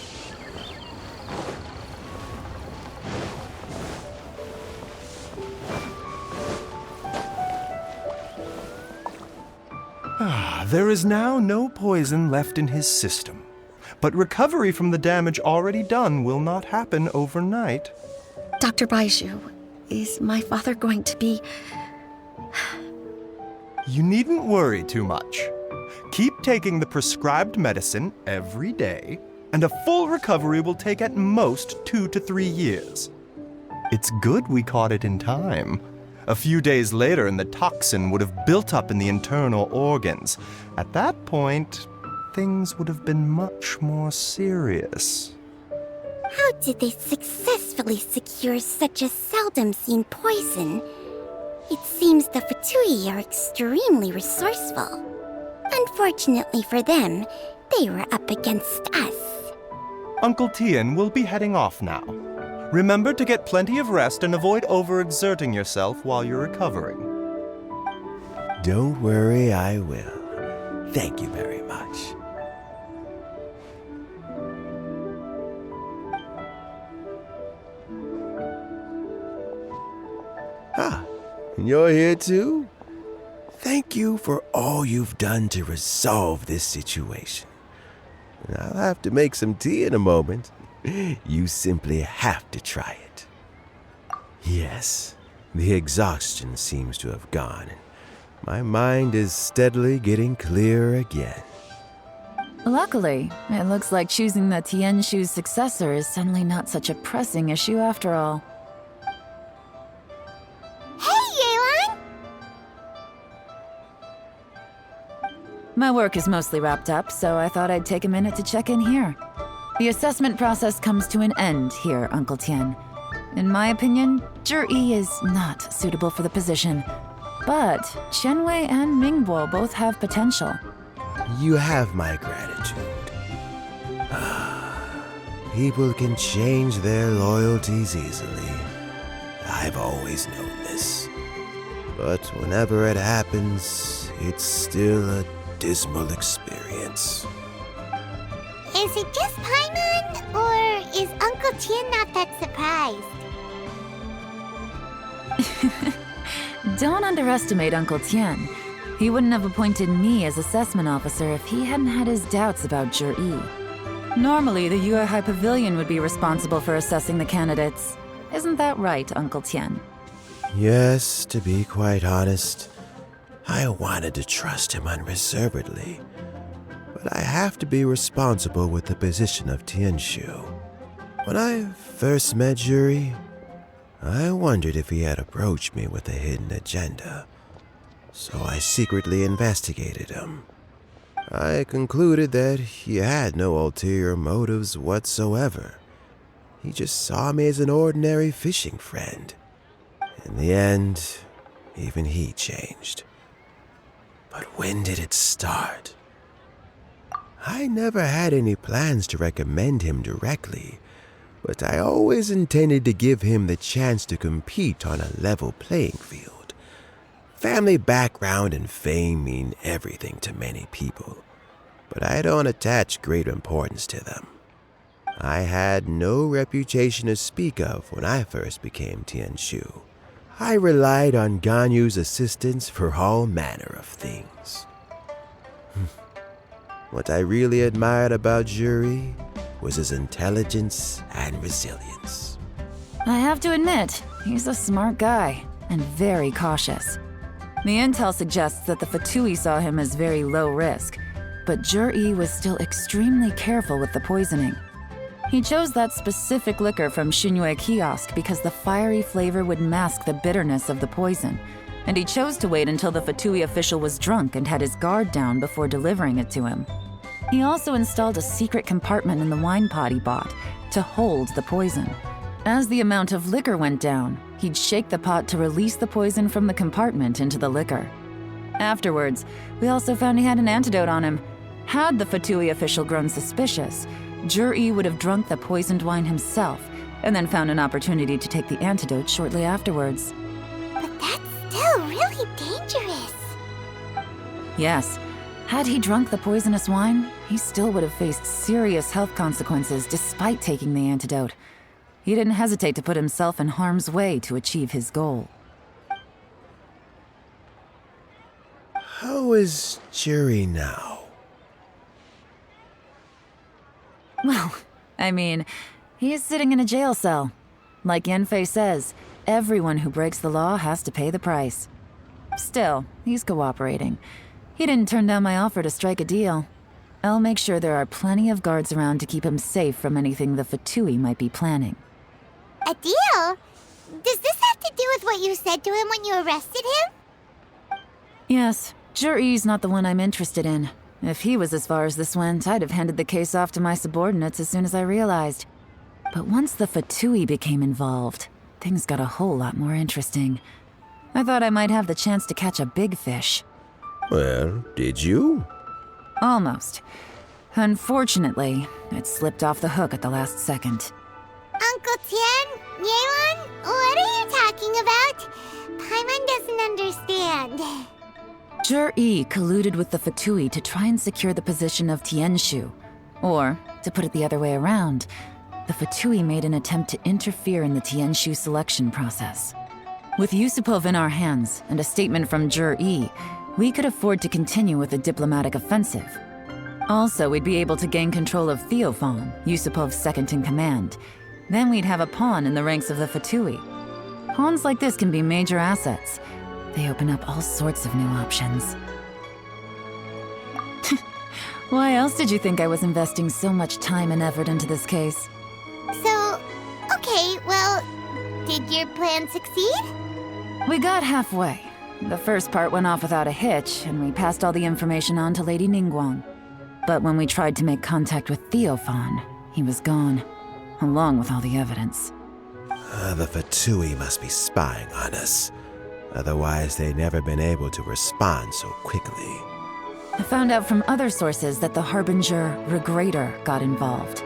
There is now no poison left in his system. But recovery from the damage already done will not happen overnight. Dr. Baishu, is my father going to be... You needn't worry too much. Keep taking the prescribed medicine every day, and a full recovery will take at most 2 to 3 years. It's good we caught it in time. A few days later, and the toxin would have built up in the internal organs. At that point, things would have been much more serious. How did they successfully secure such a seldom-seen poison? It seems the Fatui are extremely resourceful. Unfortunately for them, they were up against us. Uncle Tian will be heading off now. Remember to get plenty of rest and avoid overexerting yourself while you're recovering. Don't worry, I will. Thank you very much. Ah, you're here too? Thank you for all you've done to resolve this situation. I'll have to make some tea in a moment. You simply have to try it. Yes, the exhaustion seems to have gone. My mind is steadily getting clearer again. Luckily, it looks like choosing the Tianshu's successor is suddenly not such a pressing issue after all. Hey, Yelan! My work is mostly wrapped up, so I thought I'd take a minute to check in here. The assessment process comes to an end here, Uncle Tian. In my opinion, Zhi is not suitable for the position. But Qianwei and Mingbo both have potential. You have my gratitude. People can change their loyalties easily. I've always known this. But whenever it happens, it's still a dismal experience. Is it just Paimon, or is Uncle Tian not that surprised? Don't underestimate Uncle Tian. He wouldn't have appointed me as assessment officer if he hadn't had his doubts about Zhi. Normally, the Yuehai Pavilion would be responsible for assessing the candidates. Isn't that right, Uncle Tian? Yes, to be quite honest, I wanted to trust him unreservedly. But I have to be responsible with the position of Tianshu. When I first met Zhi, I wondered if he had approached me with a hidden agenda. So I secretly investigated him. I concluded that he had no ulterior motives whatsoever. He just saw me as an ordinary fishing friend. In the end, even he changed. But when did it start? I never had any plans to recommend him directly, but I always intended to give him the chance to compete on a level playing field. Family background and fame mean everything to many people, but I don't attach great importance to them. I had no reputation to speak of when I first became Tianshu. I relied on Ganyu's assistance for all manner of things. What I really admired about Juri was his intelligence and resilience. I have to admit, he's a smart guy, and very cautious. The intel suggests that the Fatui saw him as very low risk, but Juri was still extremely careful with the poisoning. He chose that specific liquor from Shunyue kiosk because the fiery flavor would mask the bitterness of the poison, and he chose to wait until the Fatui official was drunk and had his guard down before delivering it to him. He also installed a secret compartment in the wine pot he bought to hold the poison. As the amount of liquor went down, he'd shake the pot to release the poison from the compartment into the liquor. Afterwards, we also found he had an antidote on him. Had the Fatui official grown suspicious, Juri would have drunk the poisoned wine himself and then found an opportunity to take the antidote shortly afterwards. But that's still really dangerous. Yes, had he drunk the poisonous wine, he still would have faced serious health consequences despite taking the antidote. He didn't hesitate to put himself in harm's way to achieve his goal. How is Juri now? Well, I mean, he is sitting in a jail cell. Like Yanfei says, everyone who breaks the law has to pay the price. Still, he's cooperating. He didn't turn down my offer to strike a deal. I'll make sure there are plenty of guards around to keep him safe from anything the Fatui might be planning. A deal? Does this have to do with what you said to him when you arrested him? Yes, Juri's not the one I'm interested in. If he was as far as this went, I'd have handed the case off to my subordinates as soon as I realized. But once the Fatui became involved, things got a whole lot more interesting. I thought I might have the chance to catch a big fish. Well, did you? Almost. Unfortunately, it slipped off the hook at the last second. Uncle Tian, Yelan, what are you talking about? Paimon doesn't understand. Jur-E colluded with the Fatui to try and secure the position of Tianshu. Or, to put it the other way around, the Fatui made an attempt to interfere in the Tianshu selection process. With Yusupov in our hands and a statement from Jur-E, we could afford to continue with a diplomatic offensive. Also, we'd be able to gain control of Theophan, Yusupov's second-in-command. Then we'd have a pawn in the ranks of the Fatui. Pawns like this can be major assets. They open up all sorts of new options. Why else did you think I was investing so much time and effort into this case? So, okay, well, did your plan succeed? We got halfway. The first part went off without a hitch, and we passed all the information on to Lady Ningguang. But when we tried to make contact with Theophan, he was gone, along with all the evidence. The Fatui must be spying on us. Otherwise, they'd never been able to respond so quickly. I found out from other sources that the Harbinger, Regrator, got involved.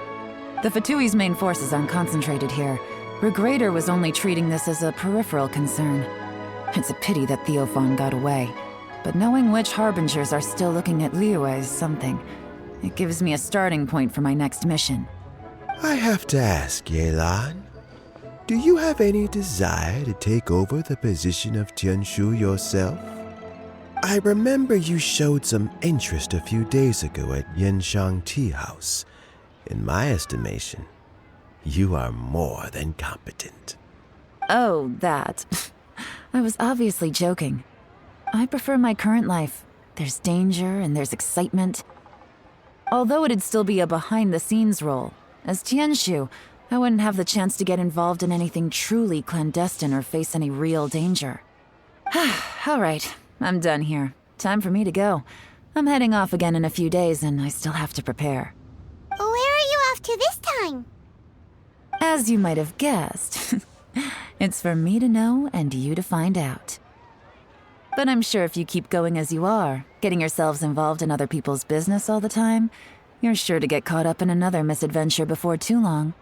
The Fatui's main forces aren't concentrated here. Regrator was only treating this as a peripheral concern. It's a pity that Theophan got away. But knowing which Harbingers are still looking at Liyue is something. It gives me a starting point for my next mission. I have to ask, Yelan, do you have any desire to take over the position of Tianshu yourself? I remember you showed some interest a few days ago at Yenshang Tea House. In my estimation, you are more than competent. Oh, that. I was obviously joking. I prefer my current life. There's danger and there's excitement. Although it'd still be a behind-the-scenes role, as Tianshu, I wouldn't have the chance to get involved in anything truly clandestine or face any real danger. All right, I'm done here. Time for me to go. I'm heading off again in a few days and I still have to prepare. Where are you off to this time? As you might have guessed, it's for me to know and you to find out. But I'm sure if you keep going as you are, getting yourselves involved in other people's business all the time, you're sure to get caught up in another misadventure before too long.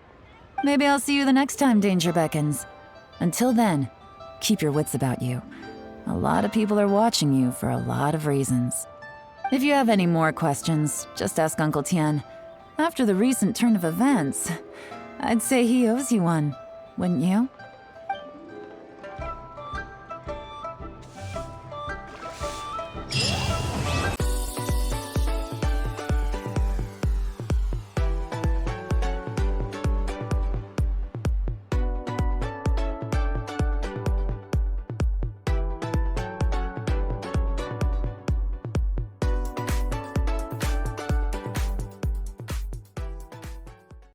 Maybe I'll see you the next time danger beckons. Until then, keep your wits about you. A lot of people are watching you for a lot of reasons. If you have any more questions, just ask Uncle Tian. After the recent turn of events, I'd say he owes you one, wouldn't you?